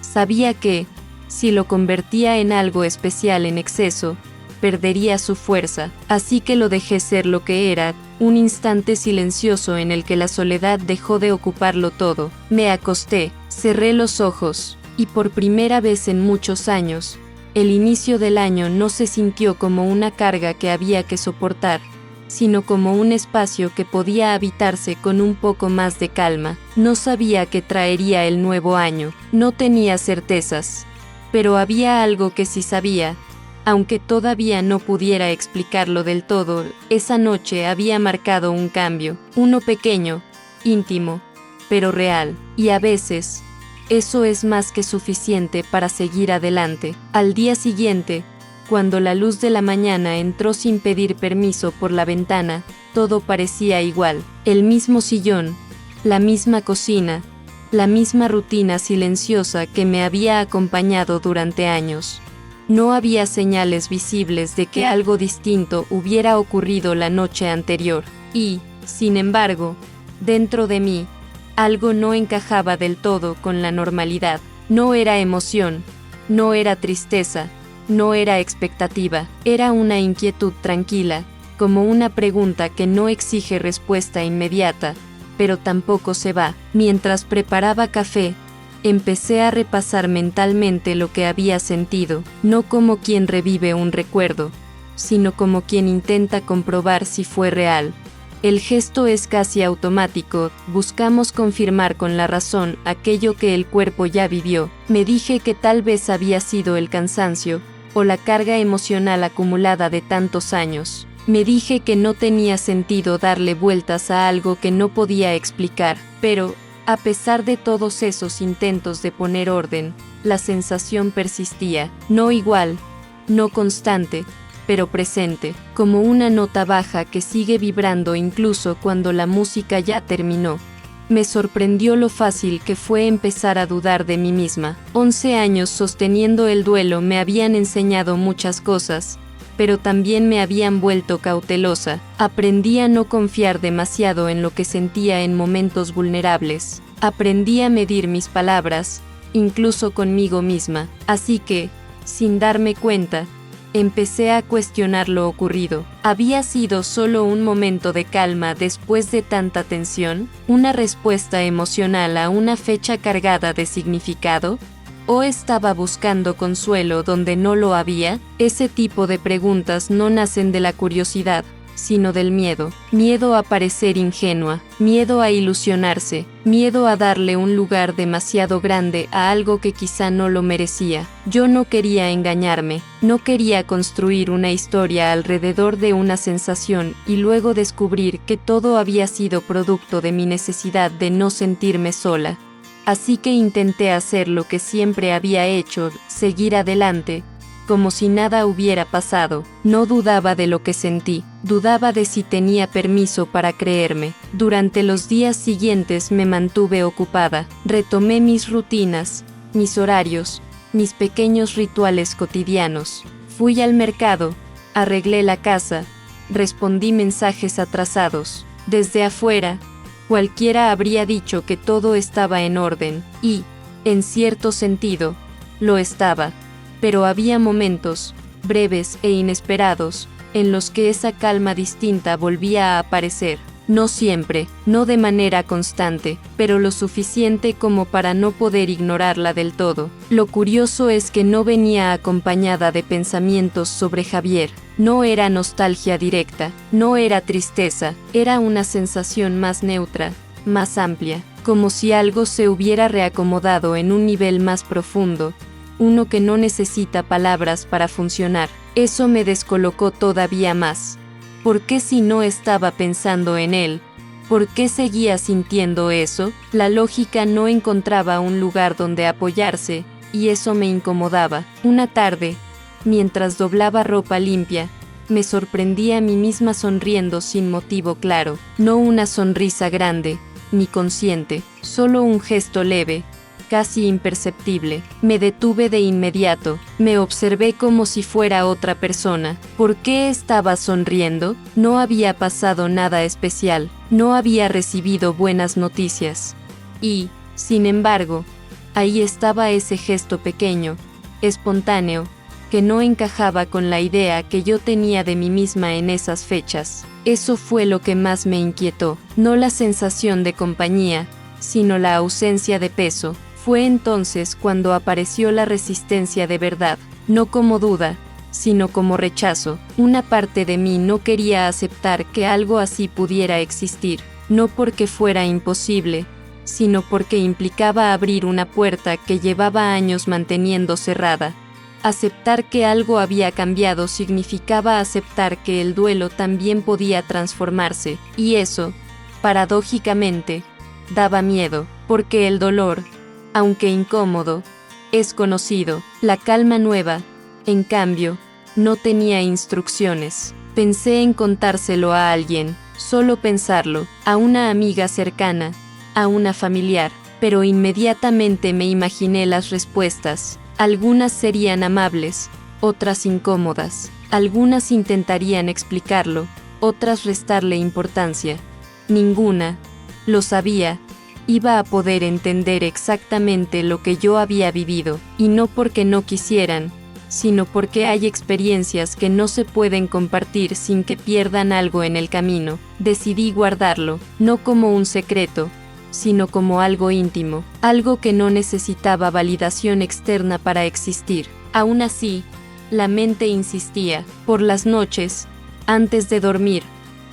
Sabía que, si lo convertía en algo especial en exceso, perdería su fuerza, así que lo dejé ser lo que era, un instante silencioso en el que la soledad dejó de ocuparlo todo. Me acosté, cerré los ojos, y por primera vez en muchos años, el inicio del año no se sintió como una carga que había que soportar, sino como un espacio que podía habitarse con un poco más de calma. No sabía qué traería el nuevo año, no tenía certezas, pero había algo que sí sabía. Aunque todavía no pudiera explicarlo del todo, esa noche había marcado un cambio, uno pequeño, íntimo, pero real, y a veces, eso es más que suficiente para seguir adelante. Al día siguiente, cuando la luz de la mañana entró sin pedir permiso por la ventana, todo parecía igual, el mismo sillón, la misma cocina, la misma rutina silenciosa que me había acompañado durante años. No había señales visibles de que algo distinto hubiera ocurrido la noche anterior, y, sin embargo, dentro de mí, algo no encajaba del todo con la normalidad. No era emoción, no era tristeza, no era expectativa, era una inquietud tranquila, como una pregunta que no exige respuesta inmediata, pero tampoco se va. Mientras preparaba café, empecé a repasar mentalmente lo que había sentido, no como quien revive un recuerdo, sino como quien intenta comprobar si fue real. El gesto es casi automático, buscamos confirmar con la razón aquello que el cuerpo ya vivió. Me dije que tal vez había sido el cansancio, o la carga emocional acumulada de tantos años. Me dije que no tenía sentido darle vueltas a algo que no podía explicar, pero, a pesar de todos esos intentos de poner orden, la sensación persistía, no igual, no constante, pero presente, como una nota baja que sigue vibrando incluso cuando la música ya terminó. Me sorprendió lo fácil que fue empezar a dudar de mí misma. 11 años sosteniendo el duelo me habían enseñado muchas cosas, pero también me habían vuelto cautelosa. Aprendí a no confiar demasiado en lo que sentía en momentos vulnerables. Aprendí a medir mis palabras, incluso conmigo misma. Así que, sin darme cuenta, empecé a cuestionar lo ocurrido. ¿Había sido solo un momento de calma después de tanta tensión? ¿Una respuesta emocional a una fecha cargada de significado? ¿O estaba buscando consuelo donde no lo había? Ese tipo de preguntas no nacen de la curiosidad, sino del miedo. Miedo a parecer ingenua, miedo a ilusionarse, miedo a darle un lugar demasiado grande a algo que quizá no lo merecía. Yo no quería engañarme, no quería construir una historia alrededor de una sensación y luego descubrir que todo había sido producto de mi necesidad de no sentirme sola. Así que intenté hacer lo que siempre había hecho, seguir adelante, como si nada hubiera pasado. No dudaba de lo que sentí, dudaba de si tenía permiso para creerme. Durante los días siguientes me mantuve ocupada, retomé mis rutinas, mis horarios, mis pequeños rituales cotidianos. Fui al mercado, arreglé la casa, respondí mensajes atrasados. Desde afuera, cualquiera habría dicho que todo estaba en orden, y, en cierto sentido, lo estaba. Pero había momentos, breves e inesperados, en los que esa calma distinta volvía a aparecer. No siempre, no de manera constante, pero lo suficiente como para no poder ignorarla del todo. Lo curioso es que no venía acompañada de pensamientos sobre Javier. No era nostalgia directa, no era tristeza, era una sensación más neutra, más amplia, como si algo se hubiera reacomodado en un nivel más profundo, uno que no necesita palabras para funcionar. Eso me descolocó todavía más. ¿Por qué si no estaba pensando en él? ¿Por qué seguía sintiendo eso? La lógica no encontraba un lugar donde apoyarse, y eso me incomodaba. Una tarde, mientras doblaba ropa limpia, me sorprendí a mí misma sonriendo sin motivo claro. No una sonrisa grande, ni consciente, solo un gesto leve, casi imperceptible. Me detuve de inmediato, me observé como si fuera otra persona. ¿Por qué estaba sonriendo? No había pasado nada especial, no había recibido buenas noticias. Y, sin embargo, ahí estaba ese gesto pequeño, espontáneo, que no encajaba con la idea que yo tenía de mí misma en esas fechas. Eso fue lo que más me inquietó, no la sensación de compañía, sino la ausencia de peso. Fue entonces cuando apareció la resistencia de verdad, no como duda, sino como rechazo. Una parte de mí no quería aceptar que algo así pudiera existir, no porque fuera imposible, sino porque implicaba abrir una puerta que llevaba años manteniendo cerrada. Aceptar que algo había cambiado significaba aceptar que el duelo también podía transformarse, y eso, paradójicamente, daba miedo, porque el dolor, aunque incómodo, es conocido. La calma nueva, en cambio, no tenía instrucciones. Pensé en contárselo a alguien, solo pensarlo, a una amiga cercana, a una familiar, pero inmediatamente me imaginé las respuestas. Algunas serían amables, otras incómodas. Algunas intentarían explicarlo, otras restarle importancia. Ninguna, lo sabía, iba a poder entender exactamente lo que yo había vivido, y no porque no quisieran, sino porque hay experiencias que no se pueden compartir sin que pierdan algo en el camino. Decidí guardarlo, no como un secreto, sino como algo íntimo, algo que no necesitaba validación externa para existir. Aún así, la mente insistía. Por las noches, antes de dormir,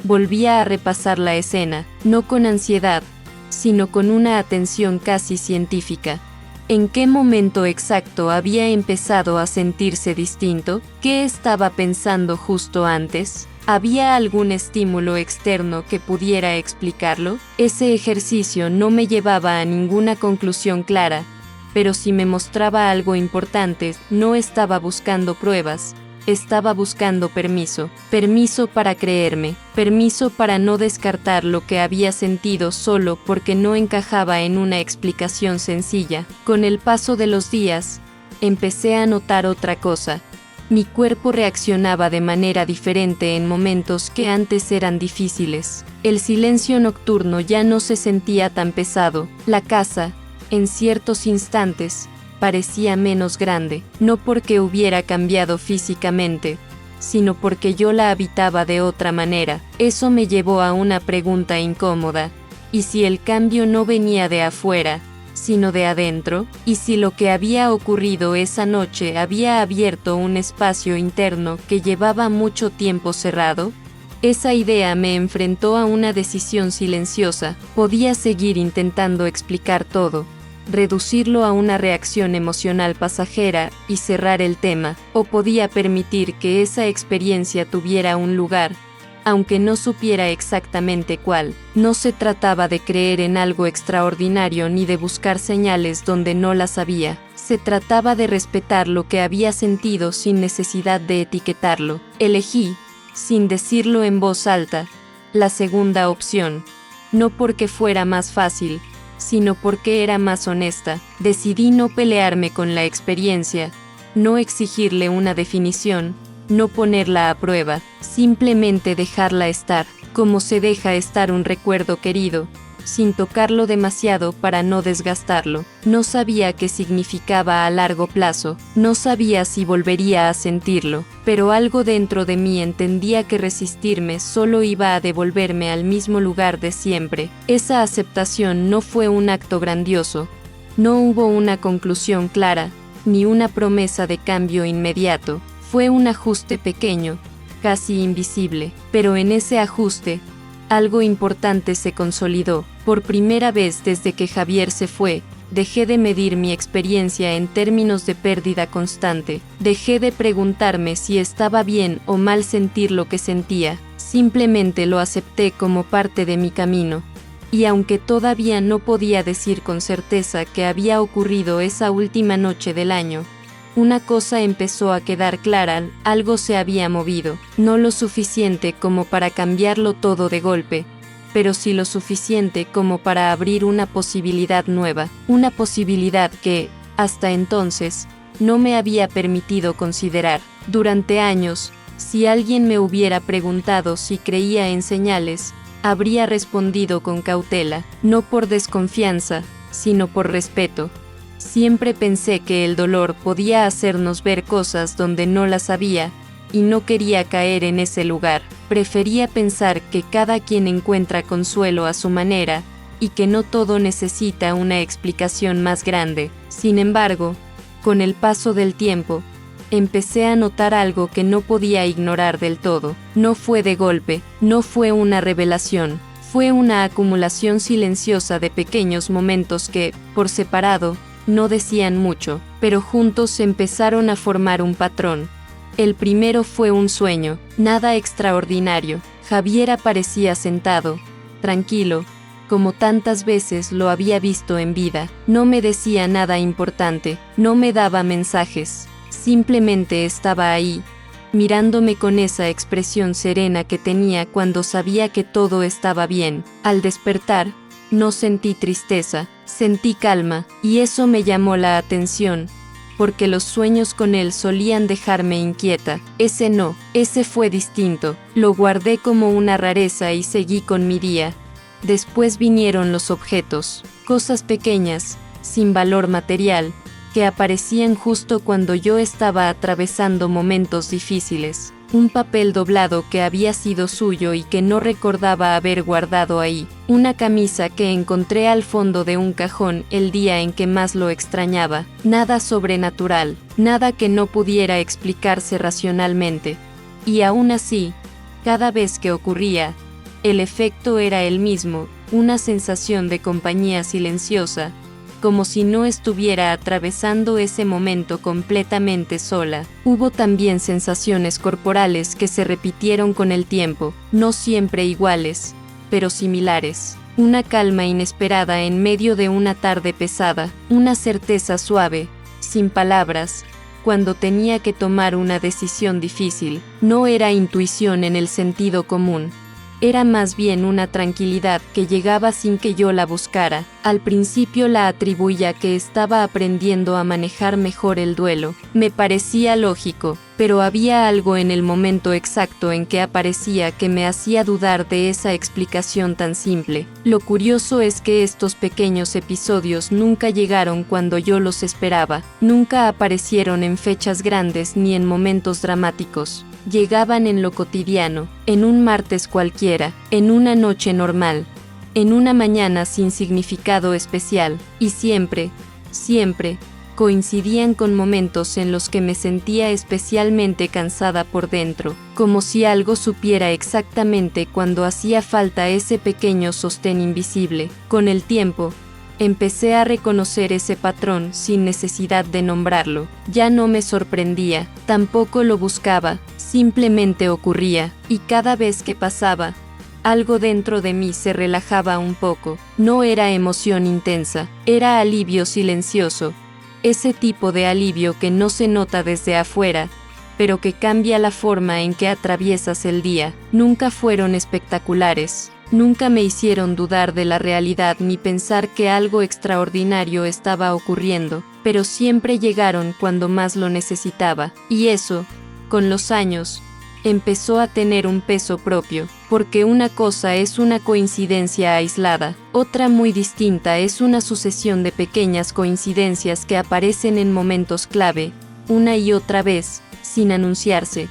Volvía a repasar la escena, no con ansiedad, sino con una atención casi científica. ¿En qué momento exacto había empezado a sentirse distinto? ¿Qué estaba pensando justo antes? ¿Había algún estímulo externo que pudiera explicarlo? Ese ejercicio no me llevaba a ninguna conclusión clara, pero si me mostraba algo importante, no estaba buscando pruebas, estaba buscando permiso, permiso para creerme, permiso para no descartar lo que había sentido solo porque no encajaba en una explicación sencilla. Con el paso de los días, empecé a notar otra cosa. Mi cuerpo reaccionaba de manera diferente en momentos que antes eran difíciles. El silencio nocturno ya no se sentía tan pesado. La casa, en ciertos instantes, parecía menos grande, no porque hubiera cambiado físicamente, sino porque yo la habitaba de otra manera. Eso me llevó a una pregunta incómoda. ¿Y si el cambio no venía de afuera, sino de adentro? ¿Y si lo que había ocurrido esa noche había abierto un espacio interno que llevaba mucho tiempo cerrado? Esa idea me enfrentó a una decisión silenciosa. Podía seguir intentando explicar todo, reducirlo a una reacción emocional pasajera y cerrar el tema, o podía permitir que esa experiencia tuviera un lugar, aunque no supiera exactamente cuál. No se trataba de creer en algo extraordinario ni de buscar señales donde no las había. Se trataba de respetar lo que había sentido sin necesidad de etiquetarlo. Elegí, sin decirlo en voz alta, la segunda opción. No porque fuera más fácil, sino porque era más honesta. Decidí no pelearme con la experiencia, no exigirle una definición, no ponerla a prueba, simplemente dejarla estar, como se deja estar un recuerdo querido, sin tocarlo demasiado para no desgastarlo. No sabía qué significaba a largo plazo, no sabía si volvería a sentirlo, pero algo dentro de mí entendía que resistirme solo iba a devolverme al mismo lugar de siempre. Esa aceptación no fue un acto grandioso, no hubo una conclusión clara, ni una promesa de cambio inmediato. Fue un ajuste pequeño, casi invisible, pero en ese ajuste, algo importante se consolidó. Por primera vez desde que Javier se fue, dejé de medir mi experiencia en términos de pérdida constante. Dejé de preguntarme si estaba bien o mal sentir lo que sentía. Simplemente lo acepté como parte de mi camino. Y aunque todavía no podía decir con certeza qué había ocurrido esa última noche del año, una cosa empezó a quedar clara: algo se había movido, no lo suficiente como para cambiarlo todo de golpe, pero sí lo suficiente como para abrir una posibilidad nueva, una posibilidad que, hasta entonces, no me había permitido considerar. Durante años, si alguien me hubiera preguntado si creía en señales, habría respondido con cautela, no por desconfianza, sino por respeto. Siempre pensé que el dolor podía hacernos ver cosas donde no las había, y no quería caer en ese lugar. Prefería pensar que cada quien encuentra consuelo a su manera, y que no todo necesita una explicación más grande. Sin embargo, con el paso del tiempo, empecé a notar algo que no podía ignorar del todo. No fue de golpe, no fue una revelación, fue una acumulación silenciosa de pequeños momentos que, por separado, no decían mucho, pero juntos empezaron a formar un patrón. El primero fue un sueño, nada extraordinario. Javier aparecía sentado, tranquilo, como tantas veces lo había visto en vida. No me decía nada importante, no me daba mensajes, simplemente estaba ahí, mirándome con esa expresión serena que tenía cuando sabía que todo estaba bien. Al despertar, no sentí tristeza, sentí calma, y eso me llamó la atención, porque los sueños con él solían dejarme inquieta. Ese no, ese fue distinto. Lo guardé como una rareza y seguí con mi día. Después vinieron los objetos, cosas pequeñas, sin valor material, que aparecían justo cuando yo estaba atravesando momentos difíciles. Un papel doblado que había sido suyo y que no recordaba haber guardado ahí. Una camisa que encontré al fondo de un cajón el día en que más lo extrañaba. Nada sobrenatural, nada que no pudiera explicarse racionalmente. Y aún así, cada vez que ocurría, El efecto era el mismo, una sensación de compañía silenciosa, como si no estuviera atravesando ese momento completamente sola. Hubo también sensaciones corporales que se repitieron con el tiempo, no siempre iguales, pero similares. Una calma inesperada en medio de una tarde pesada, una certeza suave, sin palabras, cuando tenía que tomar una decisión difícil. No era intuición en el sentido común. Era más bien una tranquilidad que llegaba sin que yo la buscara. Al principio la atribuía que estaba aprendiendo a manejar mejor el duelo. Me parecía lógico, pero había algo en el momento exacto en que aparecía que me hacía dudar de esa explicación tan simple. Lo curioso es que estos pequeños episodios nunca llegaron cuando yo los esperaba. Nunca aparecieron en fechas grandes ni en momentos dramáticos. Llegaban en lo cotidiano, en un martes cualquiera, en una noche normal, en una mañana sin significado especial, y siempre, coincidían con momentos en los que me sentía especialmente cansada por dentro, como si algo supiera exactamente cuando hacía falta ese pequeño sostén invisible. Con el tiempo, empecé a reconocer ese patrón sin necesidad de nombrarlo. Ya no me sorprendía, tampoco lo buscaba, simplemente ocurría, y cada vez que pasaba, algo dentro de mí se relajaba un poco. No era emoción intensa, era alivio silencioso, ese tipo de alivio que no se nota desde afuera, pero que cambia la forma en que atraviesas el día. Nunca fueron espectaculares. Nunca me hicieron dudar de la realidad ni pensar que algo extraordinario estaba ocurriendo, pero siempre llegaron cuando más lo necesitaba. Y eso, con los años, empezó a tener un peso propio, porque una cosa es una coincidencia aislada, otra muy distinta es una sucesión de pequeñas coincidencias que aparecen en momentos clave, una y otra vez, sin anunciarse.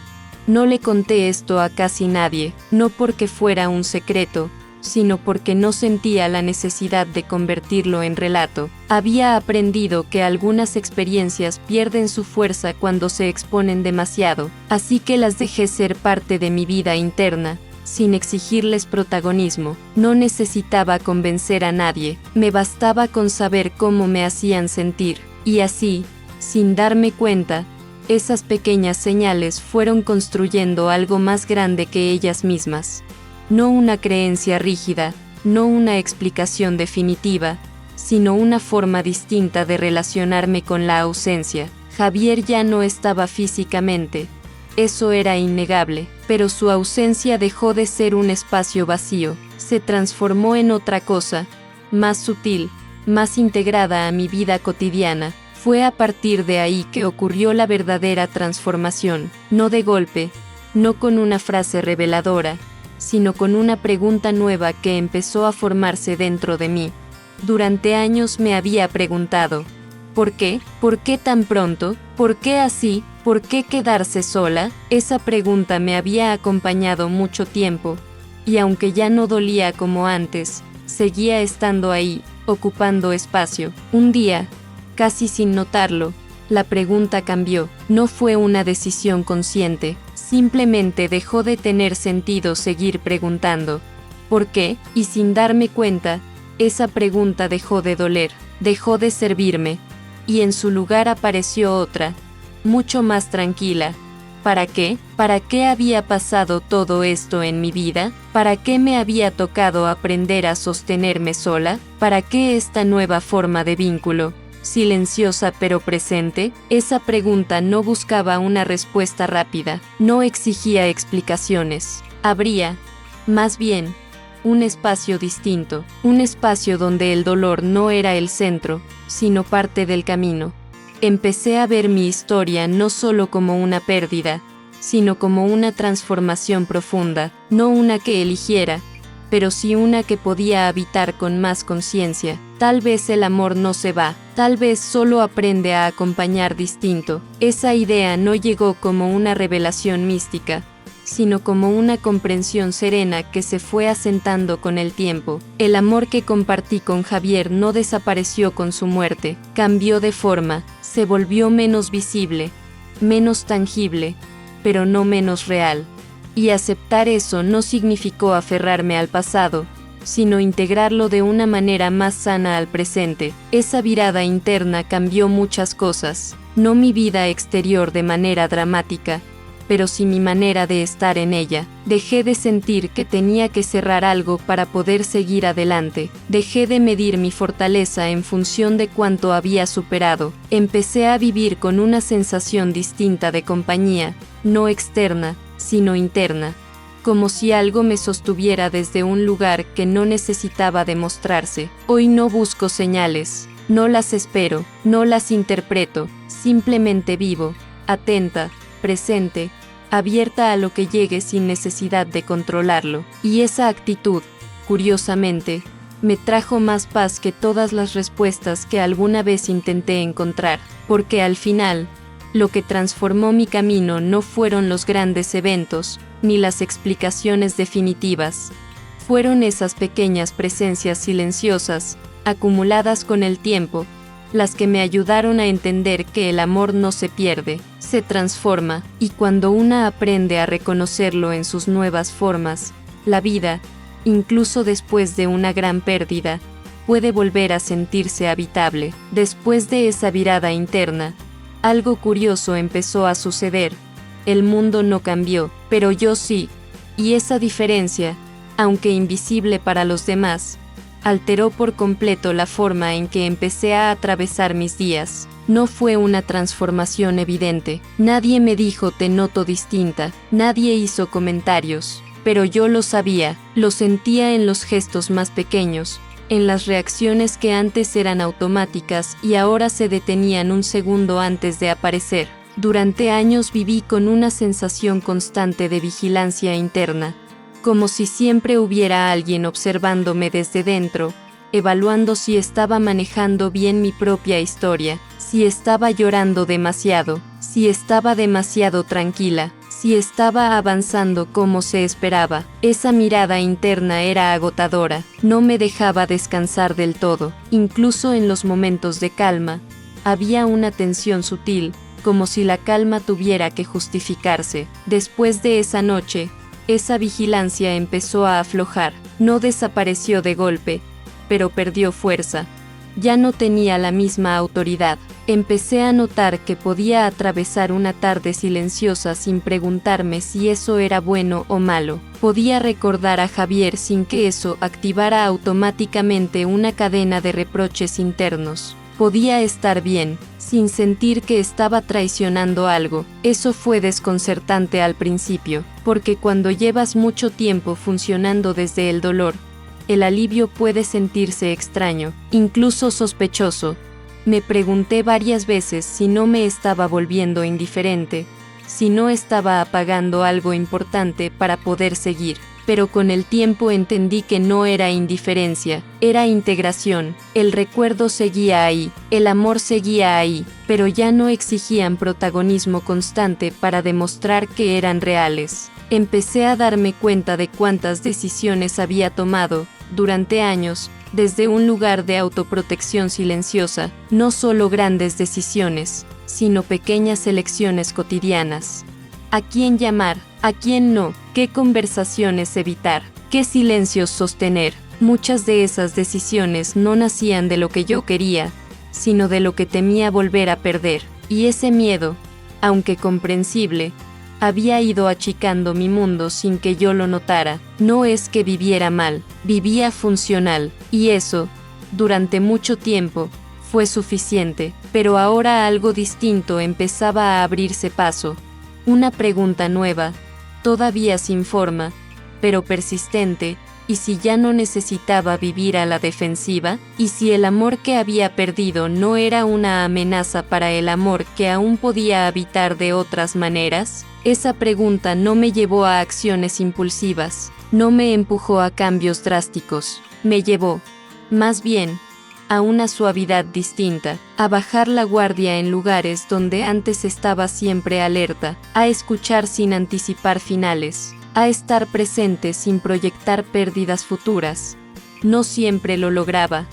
No le conté esto a casi nadie, no porque fuera un secreto, sino porque no sentía la necesidad de convertirlo en relato. Había aprendido que algunas experiencias pierden su fuerza cuando se exponen demasiado, así que las dejé ser parte de mi vida interna, sin exigirles protagonismo. No necesitaba convencer a nadie, me bastaba con saber cómo me hacían sentir, y así, sin darme cuenta, esas pequeñas señales fueron construyendo algo más grande que ellas mismas. No una creencia rígida, no una explicación definitiva, sino una forma distinta de relacionarme con la ausencia. Javier ya no estaba físicamente, eso era innegable, pero su ausencia dejó de ser un espacio vacío, se transformó en otra cosa, más sutil, más integrada a mi vida cotidiana. Fue a partir de ahí que ocurrió la verdadera transformación, no de golpe, no con una frase reveladora, sino con una pregunta nueva que empezó a formarse dentro de mí. Durante años me había preguntado, ¿por qué? ¿Por qué tan pronto? ¿Por qué así? ¿Por qué quedarse sola? Esa pregunta me había acompañado mucho tiempo, y aunque ya no dolía como antes, seguía estando ahí, ocupando espacio. Un día, casi sin notarlo, la pregunta cambió. No fue una decisión consciente, simplemente dejó de tener sentido seguir preguntando ¿por qué? Y sin darme cuenta, esa pregunta dejó de doler, dejó de servirme, y en su lugar apareció otra, mucho más tranquila. ¿Para qué? ¿Para qué había pasado todo esto en mi vida? ¿Para qué me había tocado aprender a sostenerme sola? ¿Para qué esta nueva forma de vínculo? Silenciosa pero presente, esa pregunta no buscaba una respuesta rápida, no exigía explicaciones. Abría, más bien, un espacio distinto, un espacio donde el dolor no era el centro, sino parte del camino. Empecé a ver mi historia no solo como una pérdida, sino como una transformación profunda, no una que eligiera, pero sí una que podía habitar con más conciencia. Tal vez el amor no se va, tal vez solo aprende a acompañar distinto. Esa idea no llegó como una revelación mística, sino como una comprensión serena que se fue asentando con el tiempo. El amor que compartí con Javier no desapareció con su muerte, cambió de forma, se volvió menos visible, menos tangible, pero no menos real. Y aceptar eso no significó aferrarme al pasado, sino integrarlo de una manera más sana al presente. Esa virada interna cambió muchas cosas, no mi vida exterior de manera dramática, pero sí mi manera de estar en ella. Dejé de sentir que tenía que cerrar algo para poder seguir adelante. Dejé de medir mi fortaleza en función de cuánto había superado. Empecé a vivir con una sensación distinta de compañía, no externa, sino interna, como si algo me sostuviera desde un lugar que no necesitaba demostrarse. Hoy no busco señales, no las espero, no las interpreto, simplemente vivo, atenta, presente, abierta a lo que llegue sin necesidad de controlarlo. Y esa actitud, curiosamente, me trajo más paz que todas las respuestas que alguna vez intenté encontrar, porque al final, lo que transformó mi camino no fueron los grandes eventos, ni las explicaciones definitivas. Fueron esas pequeñas presencias silenciosas, acumuladas con el tiempo, las que me ayudaron a entender que el amor no se pierde, se transforma, y cuando una aprende a reconocerlo en sus nuevas formas, la vida, incluso después de una gran pérdida, puede volver a sentirse habitable. Después de esa virada interna, algo curioso empezó a suceder. El mundo no cambió, pero yo sí, y esa diferencia, aunque invisible para los demás, alteró por completo la forma en que empecé a atravesar mis días. No fue una transformación evidente. Nadie me dijo te noto distinta, nadie hizo comentarios, pero yo lo sabía, lo sentía en los gestos más pequeños, en las reacciones que antes eran automáticas y ahora se detenían un segundo antes de aparecer. Durante años viví con una sensación constante de vigilancia interna, como si siempre hubiera alguien observándome desde dentro, evaluando si estaba manejando bien mi propia historia, si estaba llorando demasiado, si estaba demasiado tranquila, si estaba avanzando como se esperaba. Esa mirada interna era agotadora, no me dejaba descansar del todo. Incluso en los momentos de calma, había una tensión sutil, como si la calma tuviera que justificarse. Después de esa noche, esa vigilancia empezó a aflojar. No desapareció de golpe, pero perdió fuerza. Ya no tenía la misma autoridad. Empecé a notar que podía atravesar una tarde silenciosa sin preguntarme si eso era bueno o malo. Podía recordar a Javier sin que eso activara automáticamente una cadena de reproches internos. Podía estar bien, sin sentir que estaba traicionando algo. Eso fue desconcertante al principio, porque cuando llevas mucho tiempo funcionando desde el dolor, el alivio puede sentirse extraño, incluso sospechoso. Me pregunté varias veces si no me estaba volviendo indiferente, si no estaba apagando algo importante para poder seguir. Pero con el tiempo entendí que no era indiferencia, era integración. El recuerdo seguía ahí, el amor seguía ahí, pero ya no exigían protagonismo constante para demostrar que eran reales. Empecé a darme cuenta de cuántas decisiones había tomado, durante años, desde un lugar de autoprotección silenciosa, no solo grandes decisiones, sino pequeñas elecciones cotidianas. ¿A quién llamar? ¿A quién no? ¿Qué conversaciones evitar? ¿Qué silencios sostener? Muchas de esas decisiones no nacían de lo que yo quería, sino de lo que temía volver a perder. Y ese miedo, aunque comprensible, había ido achicando mi mundo sin que yo lo notara. No es que viviera mal, vivía funcional, y eso, durante mucho tiempo, fue suficiente. Pero ahora algo distinto empezaba a abrirse paso. Una pregunta nueva, todavía sin forma, pero persistente. ¿Y si ya no necesitaba vivir a la defensiva? ¿Y si el amor que había perdido no era una amenaza para el amor que aún podía habitar de otras maneras? Esa pregunta no me llevó a acciones impulsivas, no me empujó a cambios drásticos, me llevó, más bien, a una suavidad distinta, a bajar la guardia en lugares donde antes estaba siempre alerta, a escuchar sin anticipar finales, a estar presente sin proyectar pérdidas futuras. No siempre lo lograba,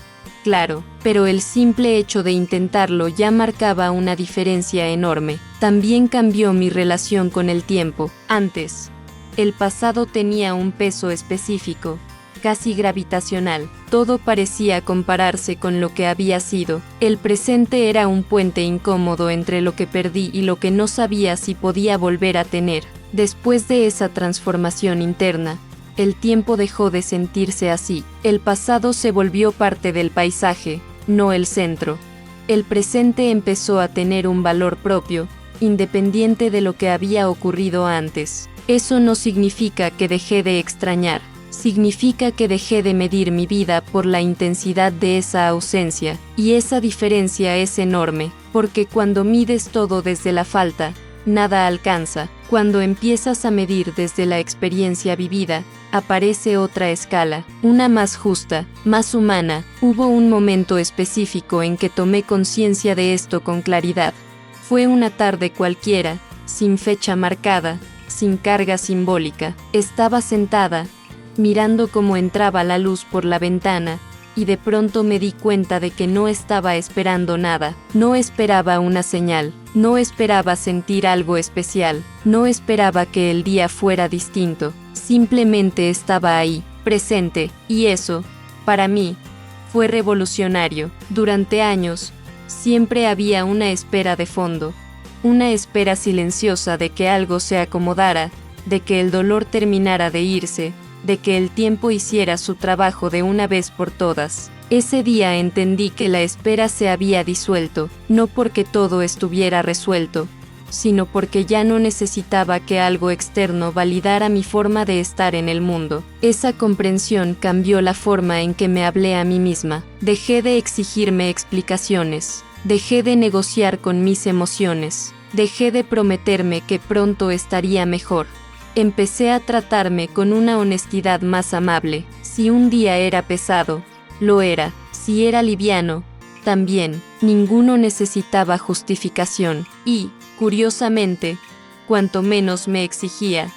claro, pero el simple hecho de intentarlo ya marcaba una diferencia enorme. También cambió mi relación con el tiempo. Antes, El pasado tenía un peso específico, casi gravitacional. Todo parecía compararse con lo que había sido. El presente era un puente incómodo entre lo que perdí y lo que no sabía si podía volver a tener. Después de esa transformación interna, el tiempo dejó de sentirse así. El pasado se volvió parte del paisaje, no el centro. El presente empezó a tener un valor propio, independiente de lo que había ocurrido antes. Eso no significa que dejé de extrañar. Significa que dejé de medir mi vida por la intensidad de esa ausencia, y esa diferencia es enorme, porque cuando mides todo desde la falta, nada alcanza. Cuando empiezas a medir desde la experiencia vivida, aparece otra escala, una más justa, más humana. Hubo un momento específico en que tomé conciencia de esto con claridad. Fue una tarde cualquiera, sin fecha marcada, sin carga simbólica. Estaba sentada, mirando cómo entraba la luz por la ventana, y de pronto me di cuenta de que no estaba esperando nada. No esperaba una señal, no esperaba sentir algo especial, no esperaba que el día fuera distinto. Simplemente estaba ahí, presente, y eso, para mí, fue revolucionario. Durante años, siempre había una espera de fondo, una espera silenciosa de que algo se acomodara, de que el dolor terminara de irse, de que el tiempo hiciera su trabajo de una vez por todas. Ese día entendí que la espera se había disuelto, no porque todo estuviera resuelto, sino porque ya no necesitaba que algo externo validara mi forma de estar en el mundo. Esa comprensión cambió la forma en que me hablé a mí misma. Dejé de exigirme explicaciones, dejé de negociar con mis emociones, dejé de prometerme que pronto estaría mejor. Empecé a tratarme con una honestidad más amable. Si un día era pesado, lo era. Si era liviano, también. Ninguno necesitaba justificación. Y, curiosamente, cuanto menos me exigía,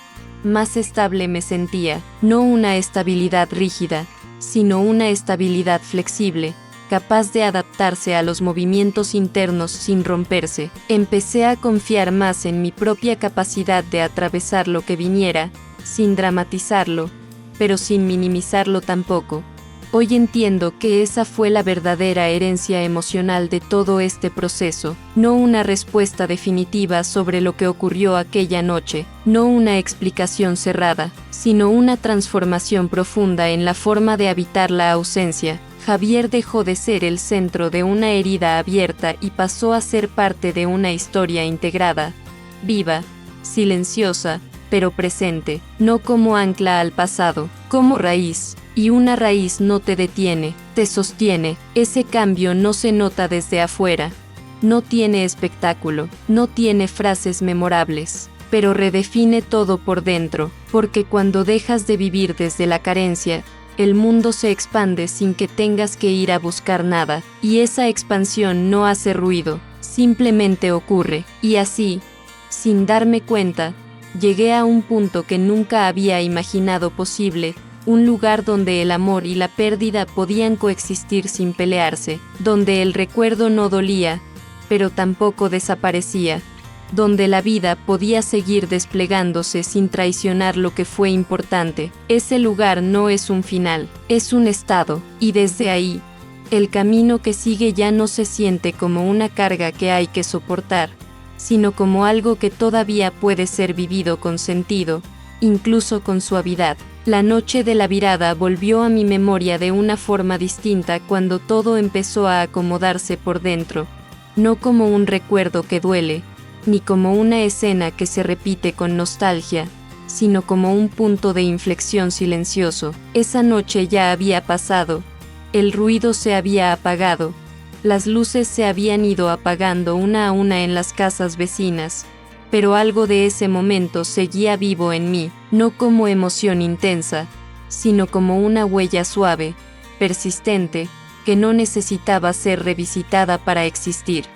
más estable me sentía. No una estabilidad rígida, sino una estabilidad flexible, capaz de adaptarse a los movimientos internos sin romperse. Empecé a confiar más en mi propia capacidad de atravesar lo que viniera, sin dramatizarlo, pero sin minimizarlo tampoco. Hoy entiendo que esa fue la verdadera herencia emocional de todo este proceso, no una respuesta definitiva sobre lo que ocurrió aquella noche, no una explicación cerrada, sino una transformación profunda en la forma de habitar la ausencia. Javier dejó de ser el centro de una herida abierta y pasó a ser parte de una historia integrada, viva, silenciosa, pero presente, no como ancla al pasado, como raíz. Y una raíz no te detiene, te sostiene. Ese cambio no se nota desde afuera. No tiene espectáculo, no tiene frases memorables, pero redefine todo por dentro, porque cuando dejas de vivir desde la carencia, el mundo se expande sin que tengas que ir a buscar nada, y esa expansión no hace ruido, simplemente ocurre. Y así, sin darme cuenta, llegué a un punto que nunca había imaginado posible, un lugar donde el amor y la pérdida podían coexistir sin pelearse, donde el recuerdo no dolía, pero tampoco desaparecía, donde la vida podía seguir desplegándose sin traicionar lo que fue importante. Ese lugar no es un final, es un estado, y desde ahí, el camino que sigue ya no se siente como una carga que hay que soportar, sino como algo que todavía puede ser vivido con sentido, incluso con suavidad. La noche de la virada volvió a mi memoria de una forma distinta cuando todo empezó a acomodarse por dentro, no como un recuerdo que duele, ni como una escena que se repite con nostalgia, sino como un punto de inflexión silencioso. Esa noche ya había pasado, el ruido se había apagado, las luces se habían ido apagando una a una en las casas vecinas, pero algo de ese momento seguía vivo en mí, no como emoción intensa, sino como una huella suave, persistente, que no necesitaba ser revisitada para existir.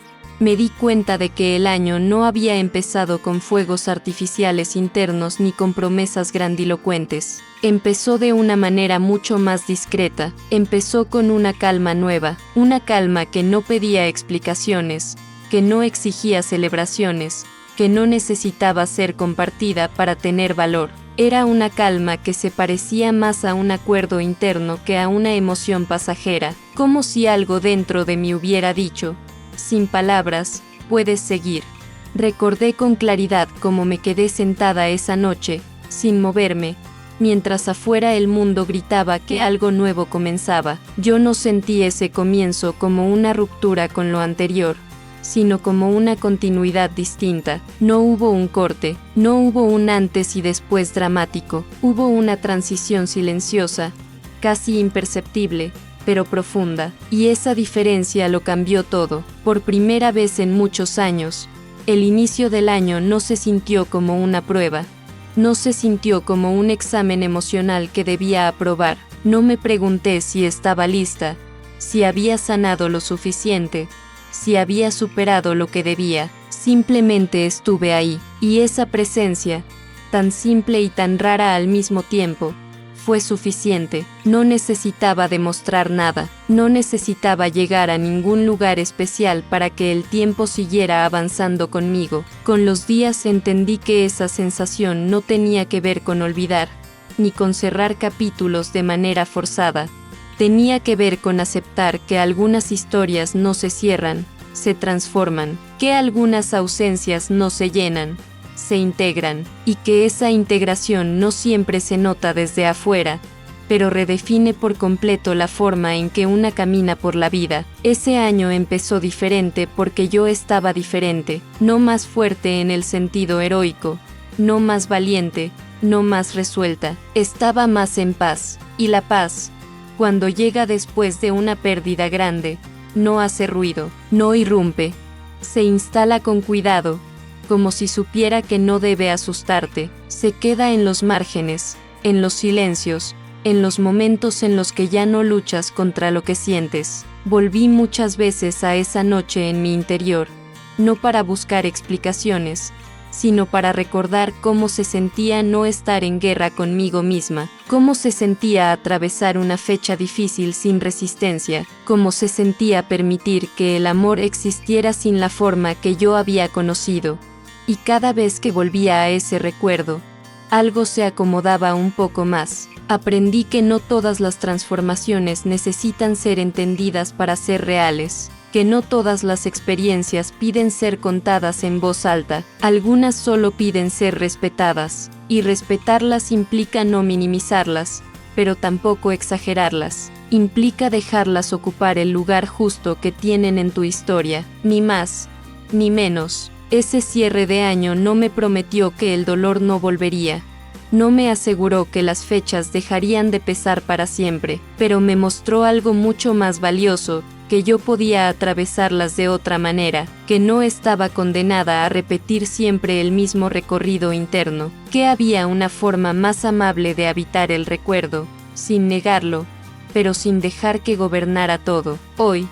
Me di cuenta de que el año no había empezado con fuegos artificiales internos ni con promesas grandilocuentes. Empezó de una manera mucho más discreta, empezó con una calma nueva, una calma que no pedía explicaciones, que no exigía celebraciones, que no necesitaba ser compartida para tener valor. Era una calma que se parecía más a un acuerdo interno que a una emoción pasajera, como si algo dentro de mí hubiera dicho, sin palabras, puedes seguir. Recordé con claridad cómo me quedé sentada esa noche, sin moverme, mientras afuera el mundo gritaba que algo nuevo comenzaba. Yo no sentí ese comienzo como una ruptura con lo anterior, sino como una continuidad distinta. No hubo un corte, no hubo un antes y después dramático, hubo una transición silenciosa, casi imperceptible, pero profunda, y esa diferencia lo cambió todo. Por primera vez en muchos años, el inicio del año no se sintió como una prueba, no se sintió como un examen emocional que debía aprobar. No me pregunté si estaba lista, si había sanado lo suficiente, si había superado lo que debía. Simplemente estuve ahí, y esa presencia, tan simple y tan rara al mismo tiempo, fue suficiente. No necesitaba demostrar nada, no necesitaba llegar a ningún lugar especial para que el tiempo siguiera avanzando conmigo. Con los días entendí que esa sensación no tenía que ver con olvidar, ni con cerrar capítulos de manera forzada. Tenía que ver con aceptar que algunas historias no se cierran, se transforman, que algunas ausencias no se llenan, se integran, y que esa integración no siempre se nota desde afuera, pero redefine por completo la forma en que una camina por la vida. Ese año empezó diferente porque yo estaba diferente, no más fuerte en el sentido heroico, no más valiente, no más resuelta, estaba más en paz, y la paz, cuando llega después de una pérdida grande, no hace ruido, no irrumpe, se instala con cuidado, como si supiera que no debe asustarte, se queda en los márgenes, en los silencios, en los momentos en los que ya no luchas contra lo que sientes. Volví muchas veces a esa noche en mi interior, no para buscar explicaciones, sino para recordar cómo se sentía no estar en guerra conmigo misma, cómo se sentía atravesar una fecha difícil sin resistencia, cómo se sentía permitir que el amor existiera sin la forma que yo había conocido. Y cada vez que volvía a ese recuerdo, algo se acomodaba un poco más. Aprendí que no todas las transformaciones necesitan ser entendidas para ser reales, que no todas las experiencias piden ser contadas en voz alta, algunas solo piden ser respetadas, y respetarlas implica no minimizarlas, pero tampoco exagerarlas, implica dejarlas ocupar el lugar justo que tienen en tu historia, ni más, ni menos. Ese cierre de año no me prometió que el dolor no volvería, no me aseguró que las fechas dejarían de pesar para siempre, pero me mostró algo mucho más valioso, que yo podía atravesarlas de otra manera, que no estaba condenada a repetir siempre el mismo recorrido interno, que había una forma más amable de habitar el recuerdo, sin negarlo, pero sin dejar que gobernara todo. Hoy,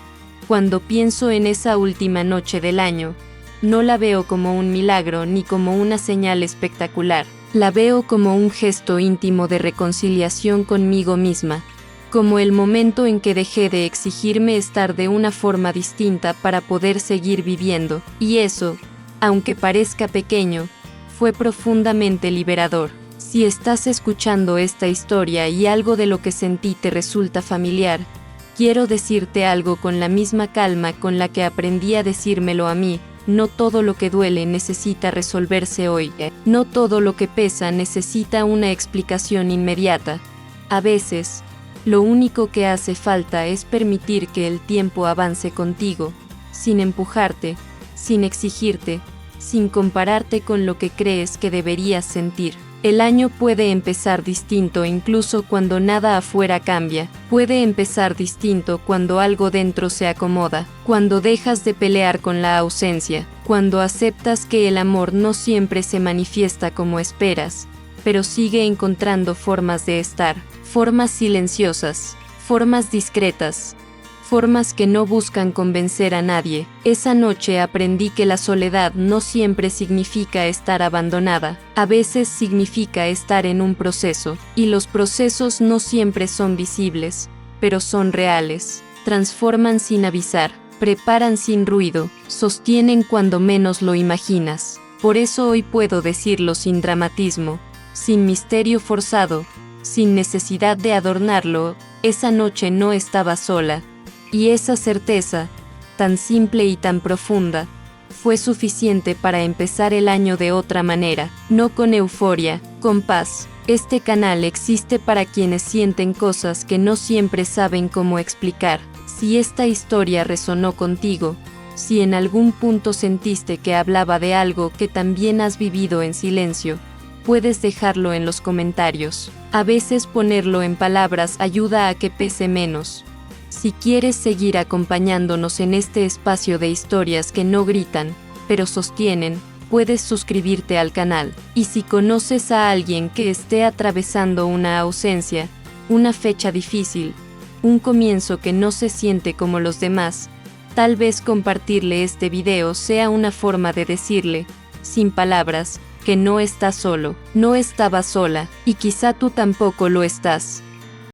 cuando pienso en esa última noche del año, no la veo como un milagro ni como una señal espectacular, la veo como un gesto íntimo de reconciliación conmigo misma, como el momento en que dejé de exigirme estar de una forma distinta para poder seguir viviendo, y eso, aunque parezca pequeño, fue profundamente liberador. Si estás escuchando esta historia y algo de lo que sentí te resulta familiar, quiero decirte algo con la misma calma con la que aprendí a decírmelo a mí. No todo lo que duele necesita resolverse hoy. No todo lo que pesa necesita una explicación inmediata. A veces, lo único que hace falta es permitir que el tiempo avance contigo, sin empujarte, sin exigirte, sin compararte con lo que crees que deberías sentir. El año puede empezar distinto incluso cuando nada afuera cambia. Puede empezar distinto cuando algo dentro se acomoda, cuando dejas de pelear con la ausencia, cuando aceptas que el amor no siempre se manifiesta como esperas, pero sigue encontrando formas de estar, formas silenciosas, formas discretas, formas que no buscan convencer a nadie. Esa noche aprendí que la soledad no siempre significa estar abandonada, a veces significa estar en un proceso, y los procesos no siempre son visibles, pero son reales, transforman sin avisar, preparan sin ruido, sostienen cuando menos lo imaginas. Por eso hoy puedo decirlo sin dramatismo, sin misterio forzado, sin necesidad de adornarlo, esa noche no estaba sola. Y esa certeza, tan simple y tan profunda, fue suficiente para empezar el año de otra manera, no con euforia, con paz. Este canal existe para quienes sienten cosas que no siempre saben cómo explicar. Si esta historia resonó contigo, si en algún punto sentiste que hablaba de algo que también has vivido en silencio, puedes dejarlo en los comentarios. A veces ponerlo en palabras ayuda a que pese menos. Si quieres seguir acompañándonos en este espacio de historias que no gritan, pero sostienen, puedes suscribirte al canal. Y si conoces a alguien que esté atravesando una ausencia, una fecha difícil, un comienzo que no se siente como los demás, tal vez compartirle este video sea una forma de decirle, sin palabras, que no está solo, no estaba sola, y quizá tú tampoco lo estás.